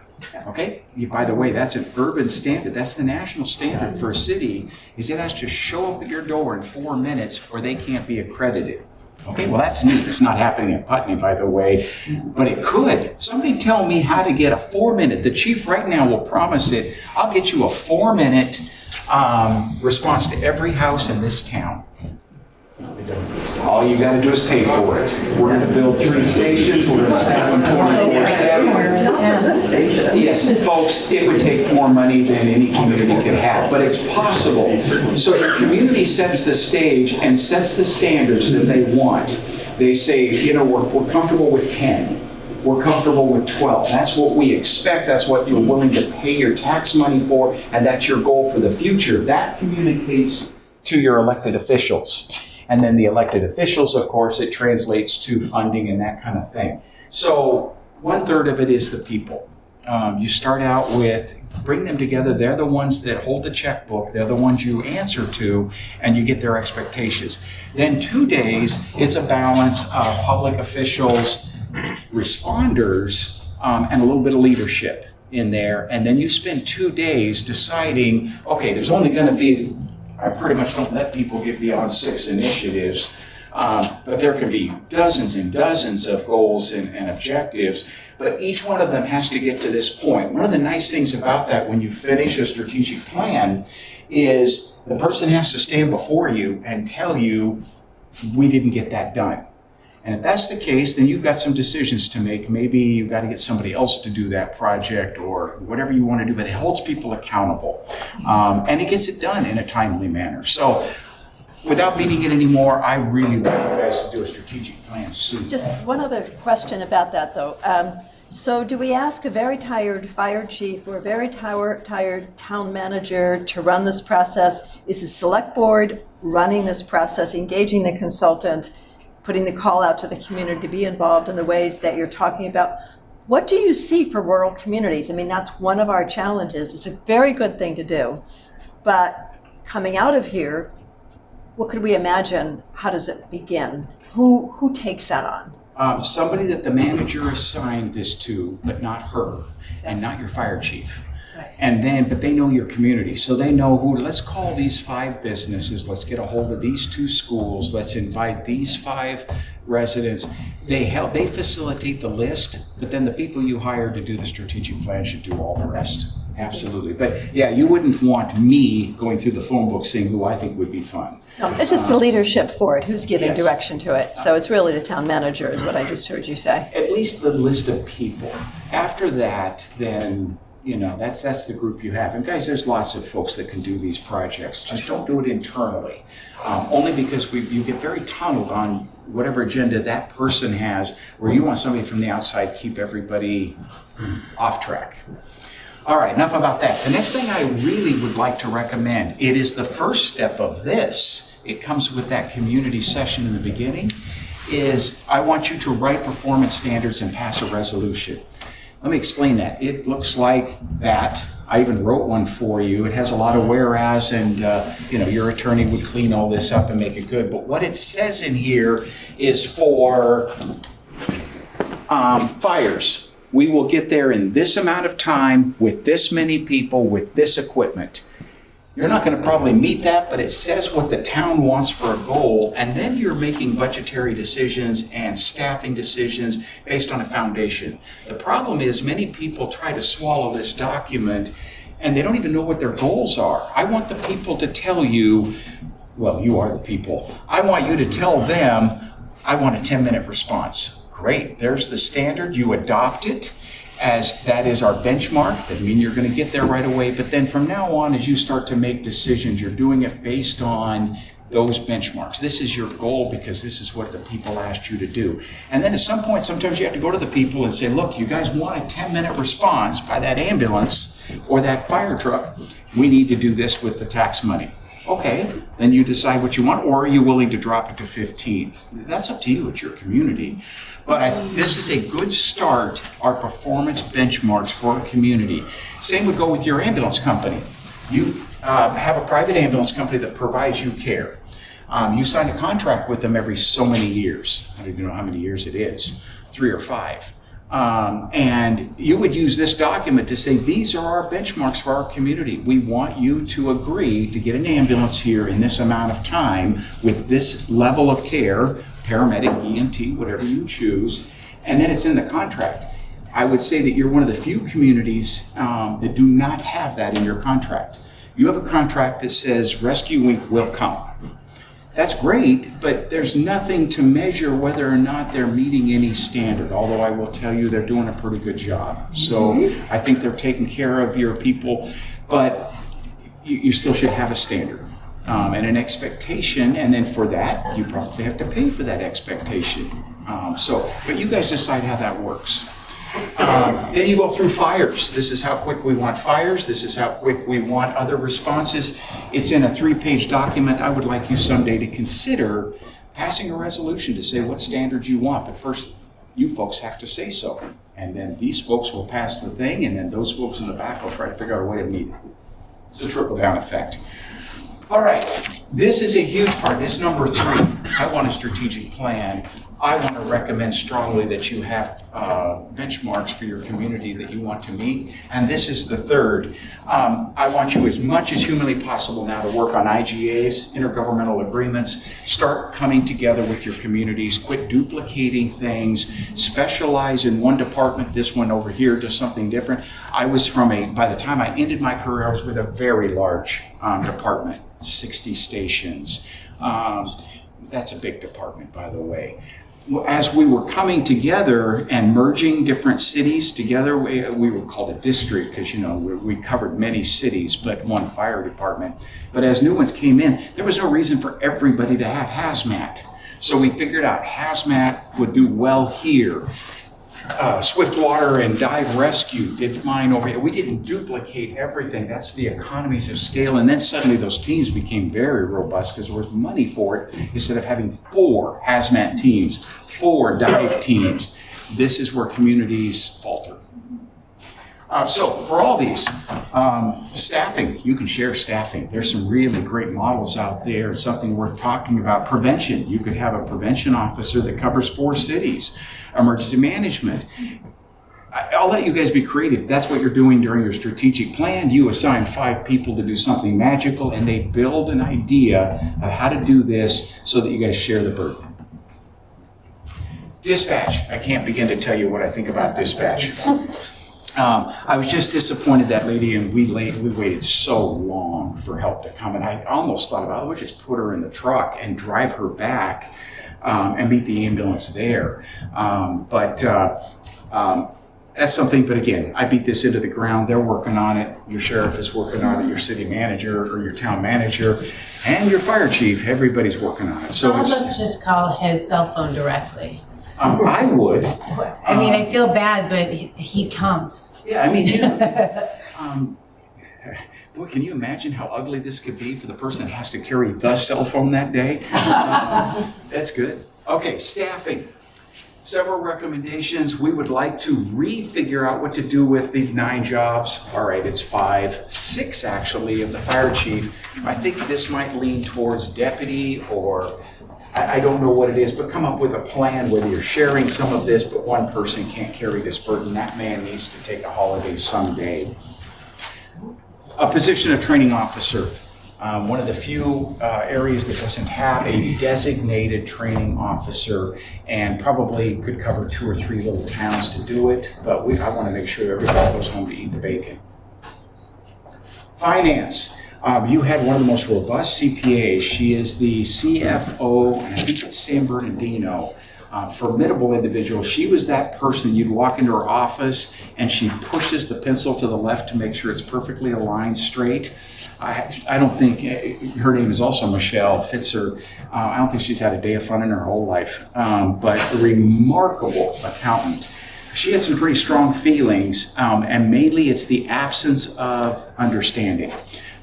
Okay? By the way, that's an urban standard. That's the national standard for a city, is it has to show up at your door in 4 minutes or they can't be accredited. Okay, well that's neat. It's not happening at Putney, by the way, but it could. Somebody tell me how to get a 4-minute. The chief right now will promise it. I'll get you a 4-minute response to every house in this town. All you got to do is pay for it. We're going to build 3 stations. We're going to staff them 24/7. Yes, folks, it would take more money than any community could have, but it's possible. So the community sets the stage and sets the standards that they want. They say, you know, we're comfortable with 10. We're comfortable with 12. That's what we expect. That's what you're willing to pay your tax money for, and that's your goal for the future. That communicates to your elected officials. And then the elected officials, of course, it translates to funding and that kind of thing. So 1/3 of it is the people. You start out with, bring them together. They're the ones that hold the checkbook. They're the ones you answer to, and you get their expectations. Then 2 days, it's a balance of public officials, responders, and a little bit of leadership in there. And then you spend 2 days deciding, okay, there's only going to be, I pretty much don't let people get beyond 6 initiatives, but there can be dozens and dozens of goals and objectives, but each one of them has to get to this point. One of the nice things about that when you finish a strategic plan is the person has to stand before you and tell you, we didn't get that done. And if that's the case, then you've got some decisions to make. Maybe you've got to get somebody else to do that project or whatever you want to do, but it holds people accountable. And it gets it done in a timely manner. So without beating it anymore, I really want you guys to do a strategic plan soon. Just one other question about that, though. So do we ask a very tired fire chief or a very tired town manager to run this process? Is the select board running this process, engaging the consultant, putting the call out to the community to be involved in the ways that you're talking about? What do you see for rural communities? I mean, that's one of our challenges. It's a very good thing to do. But coming out of here, what could we imagine? How does it begin? Who takes that on? Somebody that the manager assigned this to, but not her, and not your fire chief. Right. And then, but they know your community, so they know who, let's call these 5 businesses, let's get a hold of these 2 schools, let's invite these 5 residents. They facilitate the list, but then the people you hire to do the strategic plan should do all the rest. Absolutely. But yeah, you wouldn't want me going through the phone book saying who I think would be fun. No, it's just the leadership for it, who's giving Yes. direction to it. So it's really the town manager is what I just heard you say. At least the list of people. After that, then, you know, that's the group you have. And guys, there's lots of folks that can do these projects. Just don't do it internally. Only because you get very tunneled on whatever agenda that person has, where you want somebody from the outside keep everybody off track. All right, enough about that. The next thing I really would like to recommend, it is the first step of this. It comes with that community session in the beginning, is I want you to write performance standards and pass a resolution. Let me explain that. It looks like that. I even wrote one for you. It has a lot of whereas and, your attorney would clean all this up and make it good. But what it says in here is for fires. We will get there in this amount of time with this many people with this equipment. You're not going to probably meet that, but it says what the town wants for a goal, and then you're making budgetary decisions and staffing decisions based on a foundation. The problem is many people try to swallow this document and they don't even know what their goals are. I want the people to tell you, well, you are the people. I want you to tell them, I want a 10-minute response. Great, there's the standard, you adopt it, as that is our benchmark. Doesn't mean you're going to get there right away, but then from now on, as you start to make decisions, you're doing it based on those benchmarks. This is your goal because this is what the people asked you to do. And then at some point, sometimes you have to go to the people and say, look, you guys want a 10-minute response by that ambulance or that fire truck. We need to do this with the tax money. Okay, then you decide what you want, or are you willing to drop it to 15? That's up to you, it's your community. But this is a good start, our performance benchmarks for our community. Same would go with your ambulance company. You have a private ambulance company that provides you care. You sign a contract with them every so many years. I don't even know how many years it is, 3 or 5. And you would use this document to say, these are our benchmarks for our community. We want you to agree to get an ambulance here in this amount of time with this level of care, paramedic, EMT, whatever you choose, and then it's in the contract. I would say that you're one of the few communities that do not have that in your contract. You have a contract that says Rescue Inc. will come. That's great, but there's nothing to measure whether or not they're meeting any standard, although I will tell you they're doing a pretty good job. So I think they're taking care of your people, but you still should have a standard and an expectation, and then for that, you probably have to pay for that expectation. But you guys decide how that works. Then you go through fires. This is how quick we want fires. This is how quick we want other responses. It's in a 3-page document. I would like you someday to consider passing a resolution to say what standards you want. But first, you folks have to say so. And then these folks will pass the thing, and then those folks in the back will try to figure out a way to meet it. It's a trickle-down effect. All right, this is a huge part. This is number 3. I want a strategic plan. I want to recommend strongly that you have benchmarks for your community that you want to meet. And this is the 3rd. I want you as much as humanly possible now to work on IGAs, intergovernmental agreements. Start coming together with your communities. Quit duplicating things. Specialize in one department. This one over here does something different. I was by the time I ended my career, I was with a very large department, 60 stations. That's a big department, by the way. As we were coming together and merging different cities together, we were called a district because, we covered many cities, but one fire department. But as new ones came in, there was no reason for everybody to have hazmat. So we figured out hazmat would do well here. Swiftwater and dive rescue did fine over here. We didn't duplicate everything. That's the economies of scale. And then suddenly those teams became very robust because there was money for it. Instead of having 4 hazmat teams, 4 dive teams, this is where communities falter. So for all these, staffing, you can share staffing. There's some really great models out there, something worth talking about. Prevention, you could have a prevention officer that covers 4 cities. Emergency management, I'll let you guys be creative. That's what you're doing during your strategic plan. You assign 5 people to do something magical, and they build an idea of how to do this so that you guys share the burden. Dispatch, I can't begin to tell you what I think about dispatch. I was just disappointed that lady, and we waited so long for help to come, and I almost thought about, we'll just put her in the truck and drive her back and meet the ambulance there. That's something, but again, I beat this into the ground. They're working on it. Your sheriff is working on it, your city manager or your town manager, and your fire chief. Everybody's working on it. So let's just call his cell phone directly. I would. I mean, I feel bad, but he comes. Yeah, I mean, boy, can you imagine how ugly this could be for the person that has to carry the cell phone that day? That's good. Okay, staffing. Several recommendations. We would like to refigure out what to do with the 9 jobs. All right, it's 5, 6 actually of the fire chief. I think this might lean towards deputy, or I don't know what it is, but come up with a plan whether you're sharing some of this, but one person can't carry this burden. That man needs to take a holiday someday. A position of training officer. One of the few areas that doesn't have a designated training officer, and probably could cover 2 or 3 little towns to do it, but I want to make sure everybody goes home to eat the bacon. Finance. You had one of the most robust CPAs. She is the CFO, and I think it's San Bernardino. formidable individual. She was that person, you'd walk into her office and she pushes the pencil to the left to make sure it's perfectly aligned straight. I don't think, her name is also Michelle Fitzer. I don't think she's had a day of fun in her whole life, but a remarkable accountant. She has some pretty strong feelings, and mainly it's the absence of understanding.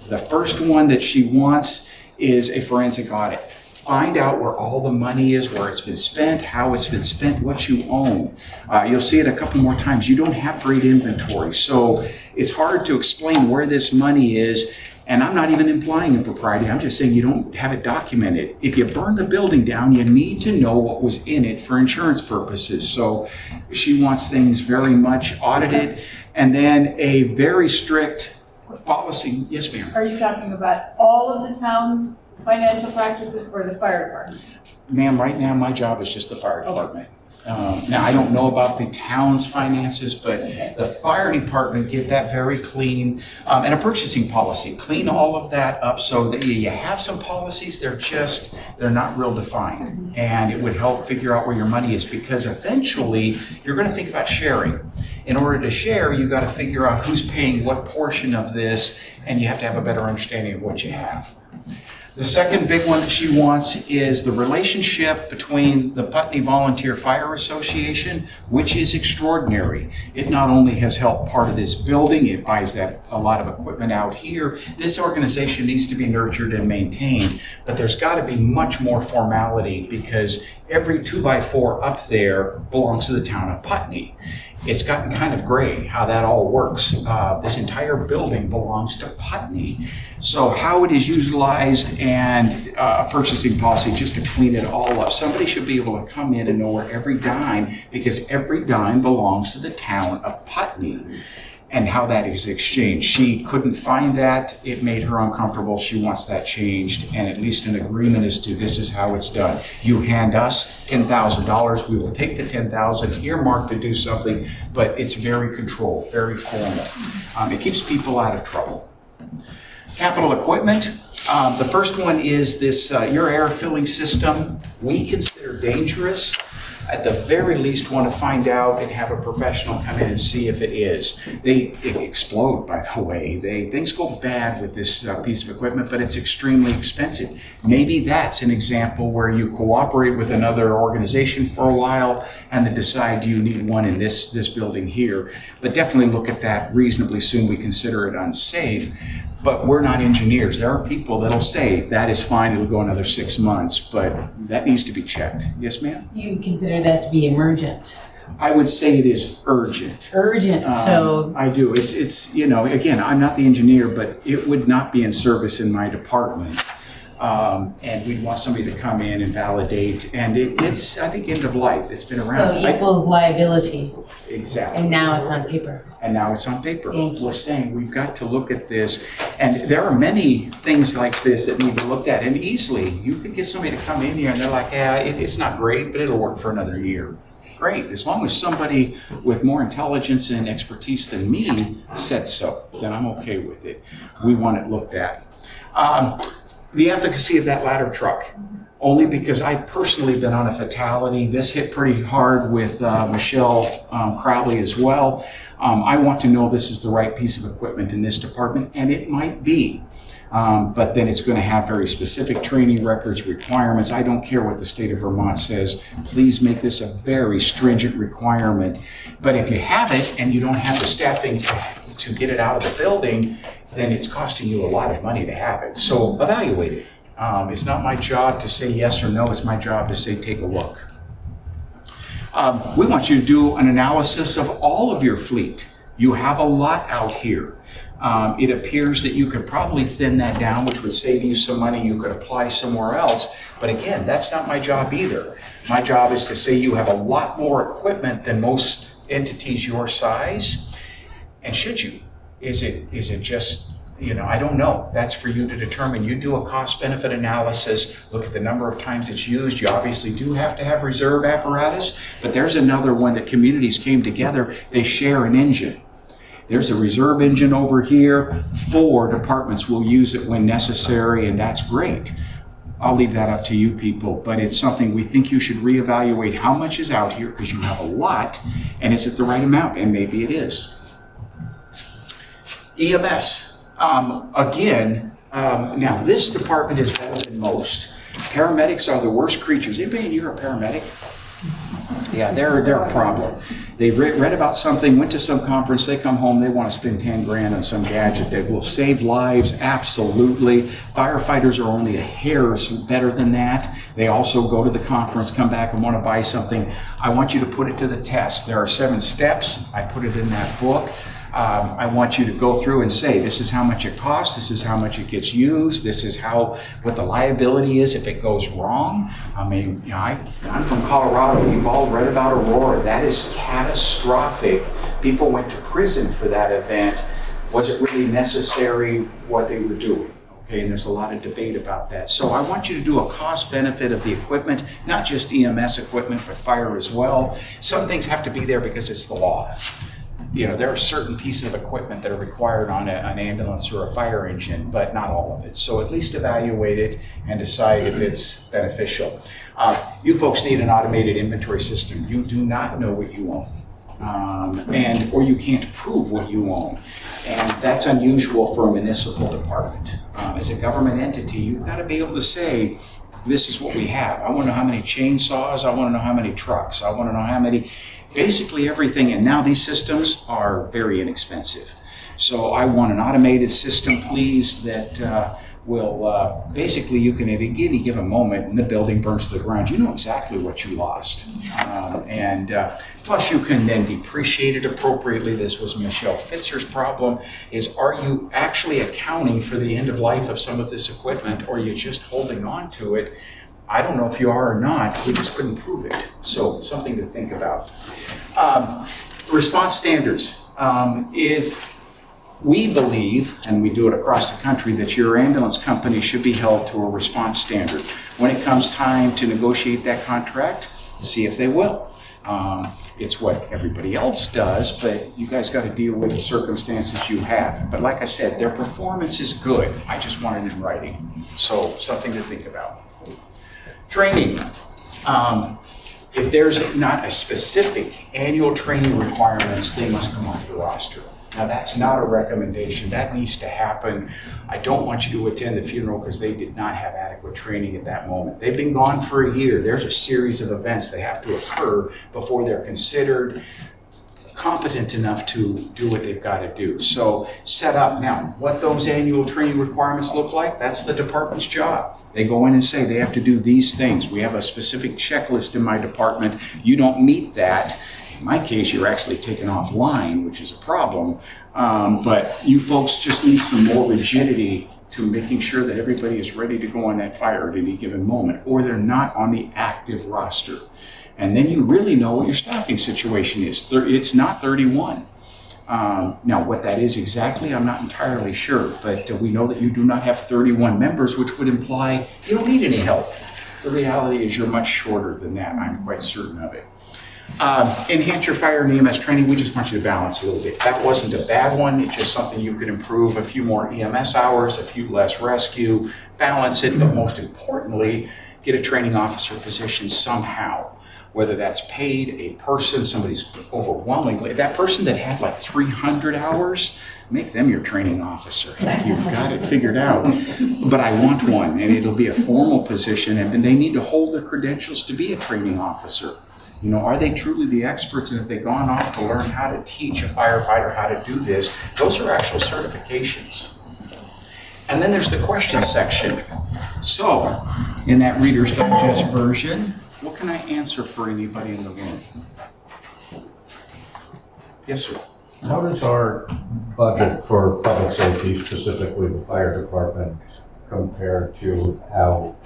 The first one that she wants is a forensic audit. Find out where all the money is, where it's been spent, how it's been spent, what you own. You'll see it a couple more times. You don't have great inventory, so it's hard to explain where this money is. And I'm not even implying impropriety. I'm just saying you don't have it documented. If you burn the building down, you need to know what was in it for insurance purposes. So she wants things very much audited, and then a very strict policy. Yes, ma'am. Are you talking about all of the town's financial practices or the fire department? Ma'am, right now my job is just the fire department. Now, I don't know about the town's finances, but the fire department, get that very clean. And a purchasing policy, clean all of that up so that you have some policies, they're not real defined. And it would help figure out where your money is, because eventually you're going to think about sharing. In order to share, you got to figure out who's paying what portion of this, and you have to have a better understanding of what you have. The second big one that she wants is the relationship between the Putney Volunteer Fire Association, which is extraordinary. It not only has helped part of this building, it buys that a lot of equipment out here. This organization needs to be nurtured and maintained, but there's got to be much more formality, because every 2x4 up there belongs to the town of Putney. It's gotten kind of gray how that all works. This entire building belongs to Putney. So how it is utilized and a purchasing policy just to clean it all up. Somebody should be able to come in and know where every dime, because every dime belongs to the town of Putney, and how that is exchanged. She couldn't find that. It made her uncomfortable. She wants that changed, and at least an agreement as to this is how it's done. You hand us $10,000, we will take the $10,000, earmark to do something, but it's very controlled, very formal. It keeps people out of trouble. Capital equipment. The first one is this, your air filling system. We consider dangerous. At the very least, want to find out and have a professional come in and see if it is. They explode, by the way. Things go bad with this piece of equipment, but it's extremely expensive. Maybe that's an example where you cooperate with another organization for a while and then decide, do you need one in this building here? But definitely look at that reasonably soon. We consider it unsafe. But we're not engineers. There are people that'll say that is fine, it'll go another 6 months, but that needs to be checked. Yes, ma'am? You would consider that to be emergent? I would say it is urgent. Urgent, so... I do. It's again, I'm not the engineer, but it would not be in service in my department. And we'd want somebody to come in and validate, and it's, I think, end of life. It's been around. So equals liability. Exactly. And now it's on paper. And now it's on paper. Thank you. We're saying we've got to look at this, and there are many things like this that need to be looked at, and easily. You could get somebody to come in here and they're like, yeah, it's not great, but it'll work for another year. Great, as long as somebody with more intelligence and expertise than me said so, then I'm okay with it. We want it looked at. The efficacy of that ladder truck, only because I've personally been on a fatality. This hit pretty hard with Michelle Crowley as well. I want to know this is the right piece of equipment in this department, and it might be. But then it's going to have very specific training records, requirements. I don't care what the state of Vermont says. Please make this a very stringent requirement. But if you have it and you don't have the staffing to get it out of the building, then it's costing you a lot of money to have it. So evaluate it. It's not my job to say yes or no. It's my job to say take a look. We want you to do an analysis of all of your fleet. You have a lot out here. It appears that you could probably thin that down, which would save you some money you could apply somewhere else. But again, that's not my job either. My job is to say you have a lot more equipment than most entities your size. And should you? Is it just, I don't know. That's for you to determine. You do a cost-benefit analysis, look at the number of times it's used. You obviously do have to have reserve apparatus, but there's another one that communities came together. They share an engine. There's a reserve engine over here. 4 departments will use it when necessary, and that's great. I'll leave that up to you people, but it's something we think you should reevaluate how much is out here, because you have a lot, and is it the right amount? And maybe it is. EMS, now this department is better than most. Paramedics are the worst creatures. Anybody in here a paramedic? Yeah, they're a problem. They read about something, went to some conference, they come home, they want to spend 10 grand on some gadget that will save lives, absolutely. Firefighters are only a hair better than that. They also go to the conference, come back and want to buy something. I want you to put it to the test. There are 7 steps. I put it in that book. I want you to go through and say, this is how much it costs, this is how much it gets used, this is what the liability is if it goes wrong. I mean, I'm from Colorado, we've all read about Aurora. That is catastrophic. People went to prison for that event. Was it really necessary what they were doing? Okay, and there's a lot of debate about that. So I want you to do a cost benefit of the equipment, not just EMS equipment, but fire as well. Some things have to be there because it's the law. There are certain pieces of equipment that are required on an ambulance or a fire engine, but not all of it. So at least evaluate it and decide if it's beneficial. You folks need an automated inventory system. You do not know what you own, or you can't prove what you own. And that's unusual for a municipal department. As a government entity, you've got to be able to say, this is what we have. I want to know how many chainsaws, I want to know how many trucks, I want to know how many, basically everything. And now these systems are very inexpensive. So I want an automated system, please, that will, basically you can at any given moment when the building burns to the ground, you know exactly what you lost. Plus you can then depreciate it appropriately. This was Michelle Fitzer's problem, is are you actually accounting for the end of life of some of this equipment, or are you just holding on to it? I don't know if you are or not, we just couldn't prove it. So something to think about. Response standards. If we believe, and we do it across the country, that your ambulance company should be held to a response standard. When it comes time to negotiate that contract, see if they will. It's what everybody else does, but you guys got to deal with the circumstances you have. But like I said, their performance is good. I just want it in writing. So something to think about. Training. If there's not a specific annual training requirements, they must come off the roster. Now that's not a recommendation. That needs to happen. I don't want you to attend the funeral because they did not have adequate training at that moment. They've been gone for a year. There's a series of events that have to occur before they're considered competent enough to do what they've got to do. So set up now. What those annual training requirements look like, that's the department's job. They go in and say they have to do these things. We have a specific checklist in my department. You don't meet that. In my case, you're actually taken offline, which is a problem. But you folks just need some more rigidity to making sure that everybody is ready to go on that fire at any given moment, or they're not on the active roster. And then you really know what your staffing situation is. It's not 31. Now, what that is exactly, I'm not entirely sure, but we know that you do not have 31 members, which would imply you don't need any help. The reality is you're much shorter than that. I'm quite certain of it. Enhance your fire and EMS training. We just want you to balance a little bit. That wasn't a bad one. It's just something you could improve. A few more EMS hours, a few less rescue, balance it, but most importantly, get a training officer position somehow. Whether that's paid, a person, somebody's overwhelmingly, that person that had like 300 hours, make them your training officer. Heck, you've got it figured out. But I want one, and it'll be a formal position, and they need to hold their credentials to be a training officer. You know, are they truly the experts? And if they've gone off to learn how to teach a firefighter how to do this, those are actual certifications. And then there's the question section. So, in that Reader's Digest version, what can I answer for anybody in the room? Yes, sir. How does our budget for public safety, specifically the fire department, compare to how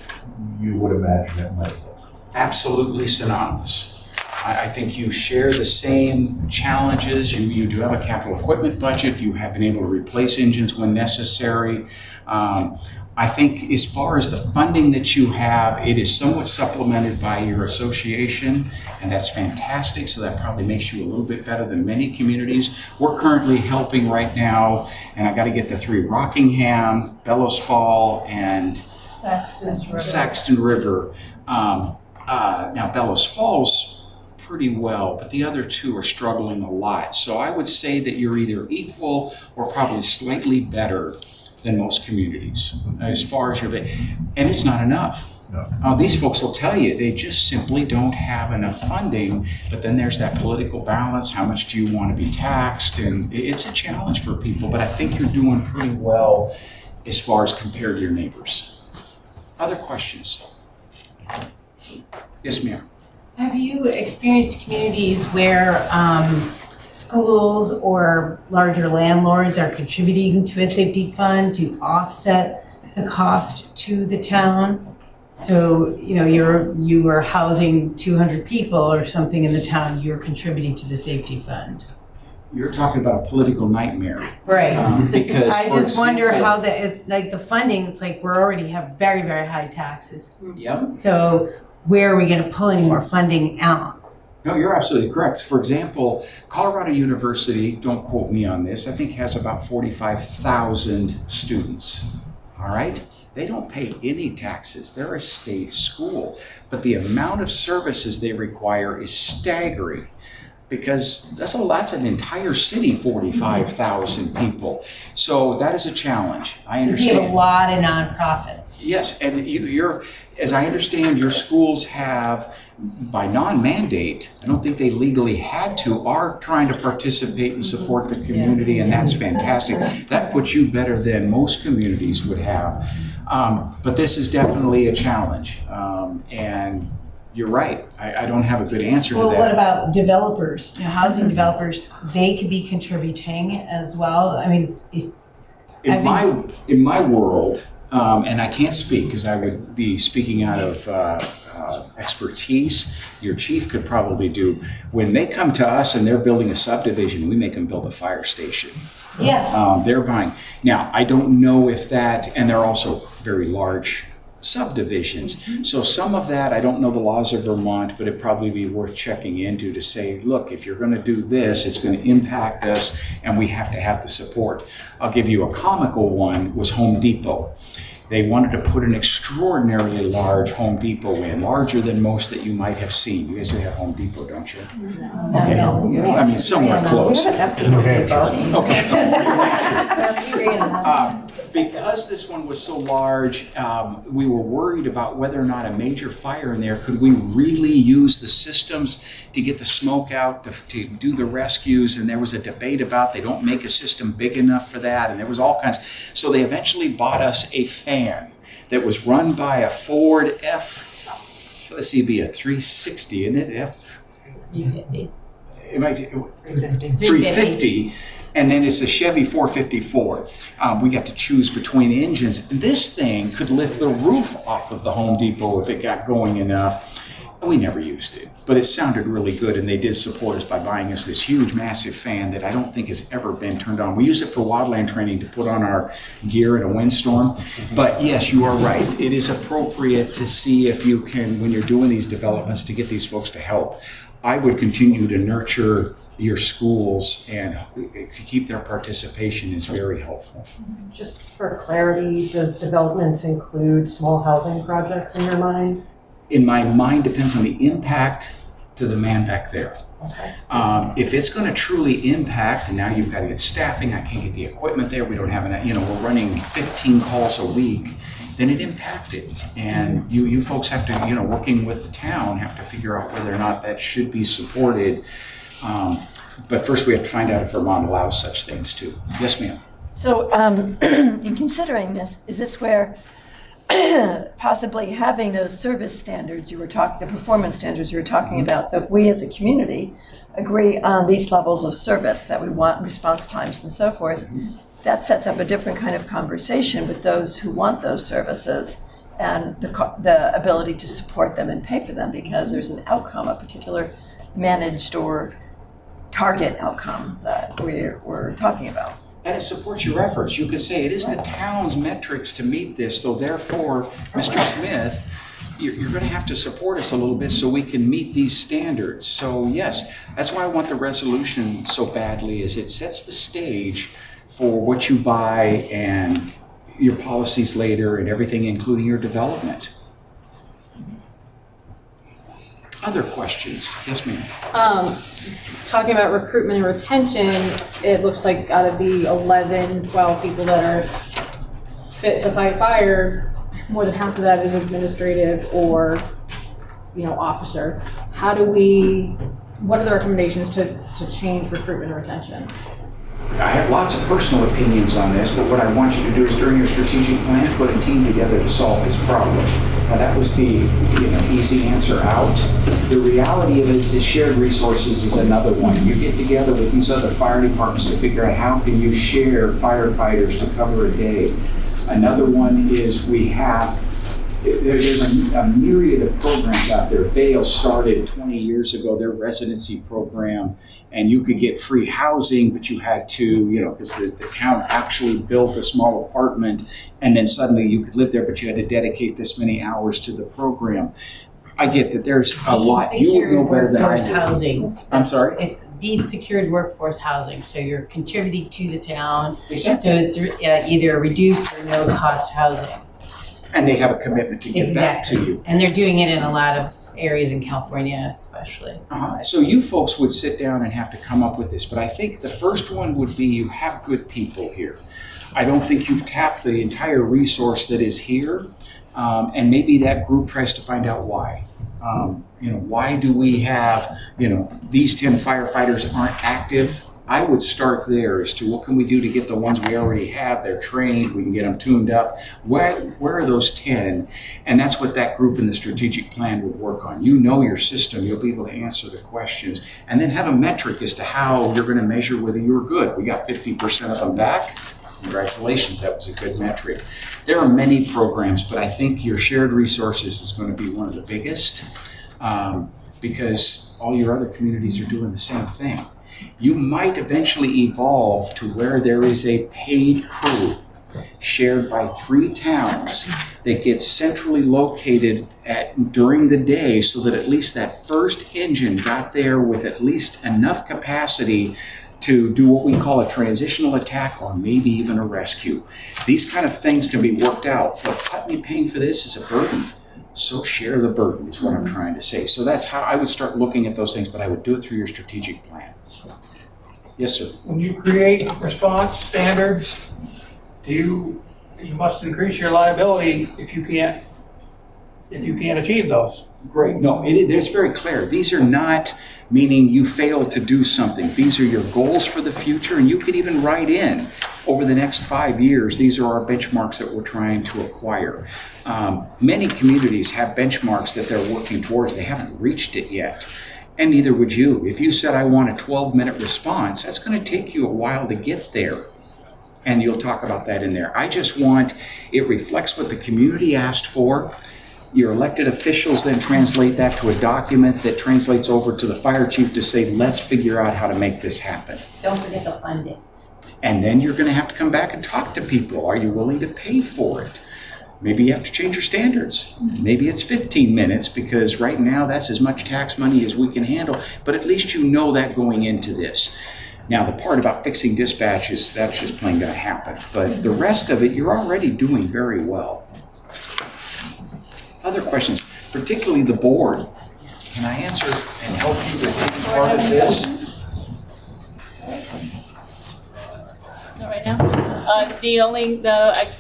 you would imagine it might look? Absolutely synonymous. I think you share the same challenges. You do have a capital equipment budget. You have been able to replace engines when necessary. I think as far as the funding that you have, it is somewhat supplemented by your association, and that's fantastic. So that probably makes you a little bit better than many communities. We're currently helping right now, and I got to get the 3: Rockingham, Bellows Fall, and Saxton River. Now Bellows Falls pretty well, but the other two are struggling a lot. So I would say that you're either equal or probably slightly better than most communities as far as and it's not enough. No. These folks will tell you they just simply don't have enough funding, but then there's that political balance. How much do you want to be taxed? And it's a challenge for people, but I think you're doing pretty well as far as compared to your neighbors. Other questions? Yes, ma'am. Have you experienced communities where schools or larger landlords are contributing to a safety fund to offset the cost to the town? So, you are housing 200 people or something in the town, you're contributing to the safety fund. You're talking about a political nightmare. Right. Because I just wonder how the funding, it's like we already have very, very high taxes. Yep. So where are we going to pull any more funding out? No, you're absolutely correct. For example, Colorado University, don't quote me on this, I think has about 45,000 students. All right? They don't pay any taxes. They're a state school. But the amount of services they require is staggering, because that's an entire city, 45,000 people. So that is a challenge. I understand. We have a lot of nonprofits. Yes, and you're, as I understand, your schools have, by non-mandate, I don't think they legally had to, are trying to participate and support the community, and that's fantastic. That puts you better than most communities would have. But this is definitely a challenge, and you're right. I don't have a good answer to that. Well, what about developers? Housing developers, they could be contributing as well. I mean, in my world, and I can't speak because I would be speaking out of expertise. Your chief could probably do. When they come to us and they're building a subdivision, we make them build a fire station. Yeah. They're buying. Now, I don't know if that, and they're also very large subdivisions. So some of that, I don't know the laws of Vermont, but it'd probably be worth checking into to say, look, if you're going to do this, it's going to impact us and we have to have the support. I'll give you a comical one, was Home Depot. They wanted to put an extraordinarily large Home Depot in, larger than most that you might have seen. You guys do have Home Depot, don't you? No. Okay. No. I mean, somewhere close. Okay. Because this one was so large, we were worried about whether or not a major fire in there, could we really use the systems to get the smoke out, to do the rescues, and there was a debate about they don't make a system big enough for that, and there was all kinds. So they eventually bought us a fan that was run by a Ford it'd be a 360, isn't it? 350. It might 350. And then it's the Chevy 454. We got to choose between engines. This thing could lift the roof off of the Home Depot if it got going enough. We never used it, but it sounded really good, and they did support us by buying us this huge, massive fan that I don't think has ever been turned on. We use it for wildland training to put on our gear in a windstorm. But yes, you are right. It is appropriate to see if you can, when you're doing these developments, to get these folks to help. I would continue to nurture your schools, and to keep their participation is very helpful. Just for clarity, does development include small housing projects in your mind? In my mind, depends on the impact to the man back there. Okay. If it's going to truly impact, and now you've got to get staffing, I can't get the equipment there, we don't have enough, we're running 15 calls a week, then it impacted. And you folks have to, working with the town, have to figure out whether or not that should be supported. But first we have to find out if Vermont allows such things too. Yes, ma'am. So in considering this, is this where possibly having those service standards the performance standards you were talking about, so if we as a community agree on these levels of service that we want, response times and so forth, that sets up a different kind of conversation with those who want those services and the ability to support them and pay for them, because there's an outcome, a particular managed or target outcome that we're talking about. And it supports your efforts. You could say it is the town's metrics to meet this, so therefore, Mr. Smith, you're going to have to support us a little bit so we can meet these standards. So yes, that's why I want the resolution so badly, is it sets the stage for what you buy, and your policies later and everything, including your development. Other questions? Yes, ma'am. Talking about recruitment and retention, it looks like out of the 11, 12 people that are fit to fight fire, more than half of that is administrative or, officer. What are the recommendations to change recruitment and retention? I have lots of personal opinions on this, but what I want you to do is during your strategic plan, put a team together to solve this problem. Now that was the easy answer out. The reality of it is shared resources is another one. You get together with these other fire departments to figure out how can you share firefighters to cover a day. Another one is there's a myriad of programs out there. Vail started 20 years ago their residency program, and you could get free housing, but you had to, because the town actually built a small apartment, and then suddenly you could live there, but you had to dedicate this many hours to the program. I get that there's a lot. You will know better than I do. Housing. I'm sorry? It's deed secured workforce housing, so you're contributing to the town. Exactly. So it's either reduced or no cost housing. And they have a commitment to give back to you. And they're doing it in a lot of areas in California especially. So you folks would sit down and have to come up with this, but I think the first one would be you have good people here. I don't think you've tapped the entire resource that is here, and maybe that group tries to find out why. Why do we have, these 10 firefighters aren't active? I would start there as to what can we do to get the ones we already have, they're trained, we can get them tuned up. Where are those 10? And that's what that group in the strategic plan would work on. You know your system, you'll be able to answer the questions, and then have a metric as to how you're gonna measure whether you're good. We got 50% of them back. Congratulations, that was a good metric. There are many programs, but I think your shared resources is going to be one of the biggest because all your other communities are doing the same thing. You might eventually evolve to where there is a paid crew shared by 3 towns that gets centrally located during the day so that at least that first engine got there with at least enough capacity to do what we call a transitional attack or maybe even a rescue. These kind of things can be worked out, but Putney paying for this is a burden. So share the burden is what I'm trying to say. So that's how I would start looking at those things, but I would do it through your strategic plan. Yes, sir. When you create response standards, you must increase your liability if you can't achieve those. Great. No, it's very clear. These are not meaning you failed to do something. These are your goals for the future, and you could even write in over the next 5 years, these are our benchmarks that we're trying to acquire. Many communities have benchmarks that they're working towards. They haven't reached it yet. And neither would you. If you said, I want a 12-minute response, that's going to take you a while to get there. And you'll talk about that in there. I just want, it reflects what the community asked for. Your elected officials then translate that to a document that translates over to the fire chief to say, let's figure out how to make this happen. Don't forget the funding. And then you're going to have to come back and talk to people. Are you willing to pay for it? Maybe you have to change your standards. Maybe it's 15 minutes because right now that's as much tax money as we can handle, but at least you know that going into this. Now the part about fixing dispatches, that's just plain going to happen. But the rest of it, you're already doing very well. Other questions, particularly the board. Can I answer and help you with any part of this? Not right now.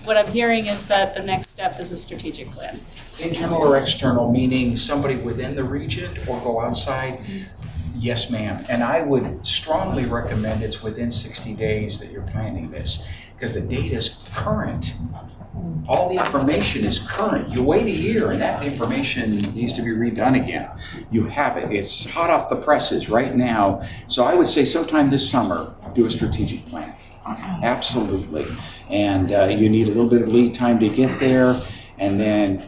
What I'm hearing is that the next step is a strategic plan. Internal or external, meaning somebody within the region or go outside? Yes, ma'am. And I would strongly recommend it's within 60 days that you're planning this because the data is current. All the information is current. You wait a year and that information needs to be redone again. You have it. It's hot off the presses right now. So I would say sometime this summer, do a strategic plan. Absolutely. And you need a little bit of lead time to get there. And then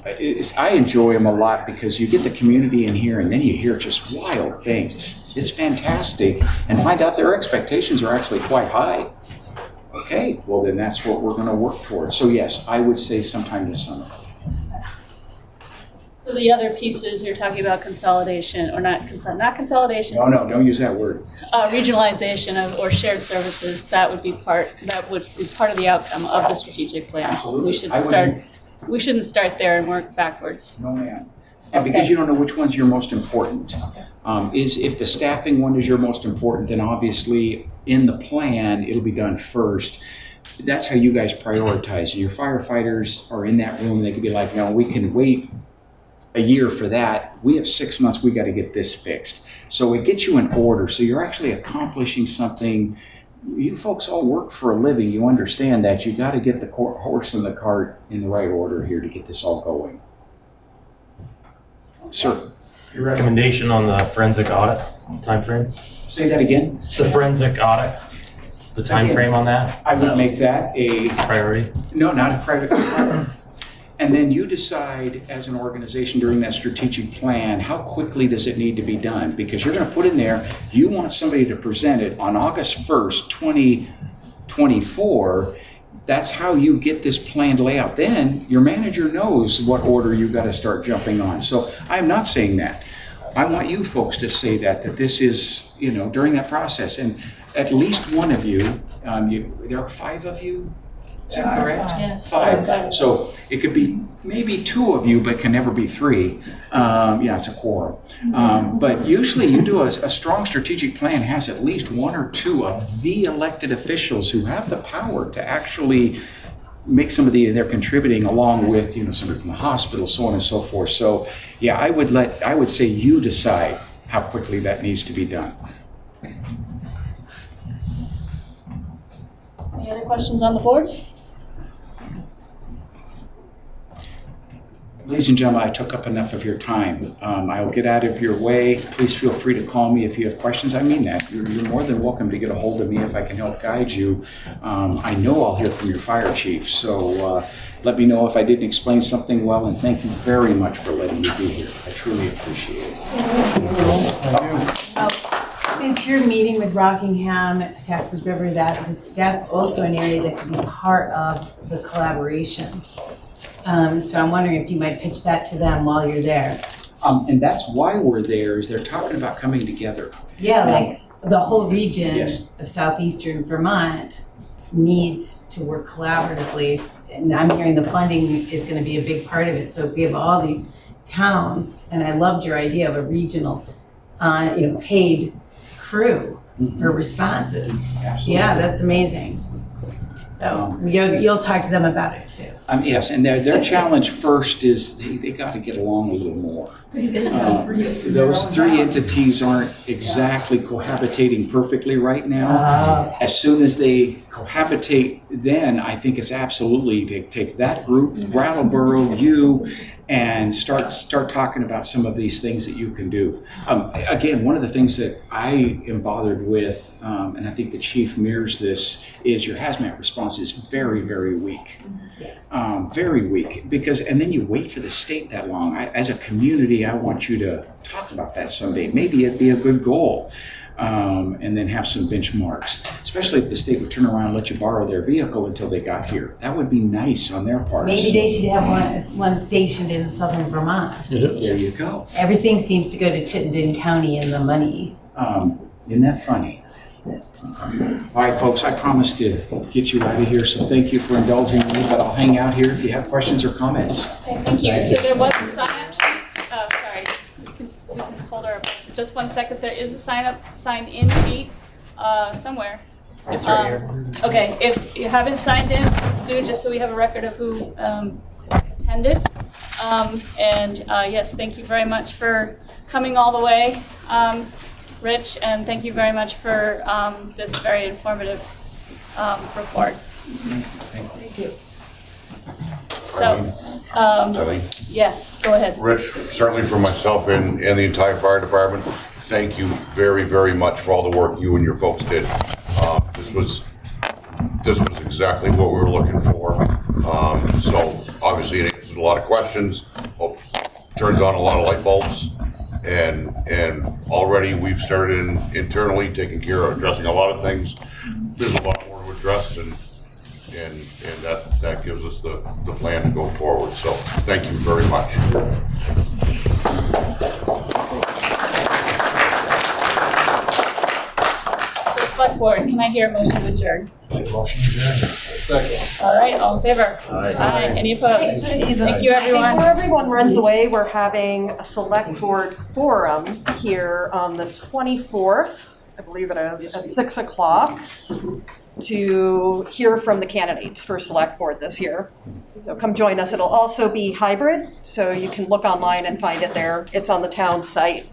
I enjoy them a lot because you get the community in here and then you hear just wild things. It's fantastic. And find out their expectations are actually quite high. Okay, well then that's what we're going to work towards. So yes, I would say sometime this summer. So the other pieces, you're talking about consolidation, or not consolidation, No, don't use that word. regionalization of, or shared services, that would be part of the outcome of the strategic plan. Absolutely. We shouldn't start there and work backwards. No, ma'am. And because you don't know which one's your most important. Is if the staffing one is your most important, then obviously in the plan, it'll be done first. That's how you guys prioritize. Your firefighters are in that room, and they could be like, no, we can wait a year for that. We have 6 months, we got to get this fixed. So it gets you in order. So you're actually accomplishing something. You folks all work for a living. You understand that. You got to get the horse and the cart in the right order here to get this all going. Sir. Your recommendation on the forensic audit timeframe? Say that again. The forensic audit, the timeframe on that? I would make that a priority. No, not a priority. And then you decide as an organization during that strategic plan, how quickly does it need to be done? Because you're going to put in there, you want somebody to present it on August 1st, 2024. That's how you get this planned layout. Then your manager knows what order you got to start jumping on. So I'm not saying that. I want you folks to say that this is, during that process. And at least one of you, there are 5 of you, is that correct? Yes. 5. So it could be maybe 2 of you, but can never be 3. It's a quorum. But usually you do a strong strategic plan has at least 1 or 2 of the elected officials who have the power to actually make some of they're contributing along with, somebody from the hospital, so on and so forth. So yeah, I would say you decide how quickly that needs to be done. Any other questions on the board? Ladies and gentlemen, I took up enough of your time. I will get out of your way. Please feel free to call me if you have questions. I mean that. You're more than welcome to get a hold of me if I can help guide you. I know I'll hear from your fire chief, so let me know if I didn't explain something well, and thank you very much for letting me be here. I truly appreciate it. Since you're meeting with Rockingham, Texas River, that's also an area that could be part of the collaboration. So I'm wondering if you might pitch that to them while you're there. And that's why we're there, is they're talking about coming together. Yeah, like the whole region Yes. of southeastern Vermont needs to work collaboratively. And I'm hearing the funding is going to be a big part of it. So if we have all these towns, and I loved your idea of a regional, paid crew for responses. Absolutely. Yeah, that's amazing. So you'll talk to them about it too. Yes, and their challenge first is they got to get along a little more. Those 3 entities aren't exactly cohabitating perfectly right now. As soon as they cohabitate, then I think it's absolutely to take that group, Brattleboro, you, and start talking about some of these things that you can do. Again, one of the things that I am bothered with, and I think the chief mirrors this, is your hazmat response is very, very weak. Very weak, and then you wait for the state that long. As a community, I want you to talk about that someday. Maybe it'd be a good goal, and then have some benchmarks, especially if the state would turn around and let you borrow their vehicle until they got here. That would be nice on their part. Maybe they should have one stationed in southern Vermont. There you go. Everything seems to go to Chittenden County in the money. Isn't that funny? All right, folks, I promised to get you out of here, so thank you for indulging me, but I'll hang out here if you have questions or comments. Okay, thank you. So there was a sign-up sheet. Oh, sorry. We can hold our, just 1 second. There is a sign-in sheet somewhere. It's right here. Okay, if you haven't signed in, please do, just so we have a record of who attended. Yes, thank you very much for coming all the way, Rich, and thank you very much for this very informative report. Thank you. So, yeah, go ahead. Rich, certainly for myself and the entire fire department, thank you very, very much for all the work you and your folks did. This was exactly what we were looking for. So obviously it answers a lot of questions, turns on a lot of light bulbs, and already we've started internally taking care of addressing a lot of things. There's a lot more to address, and and that gives us the plan to go forward. So thank you very much. So Select Board, can I hear a motion to adjourn? Second. All right, all in favor? Aye. Any opposed? Thank you, everyone. Before everyone runs away, we're having a select board forum here on the 24th, I believe it is, at 6 o'clock to hear from the candidates for select board this year. So come join us. It'll also be hybrid, so you can look online and find it there. It's on the town site.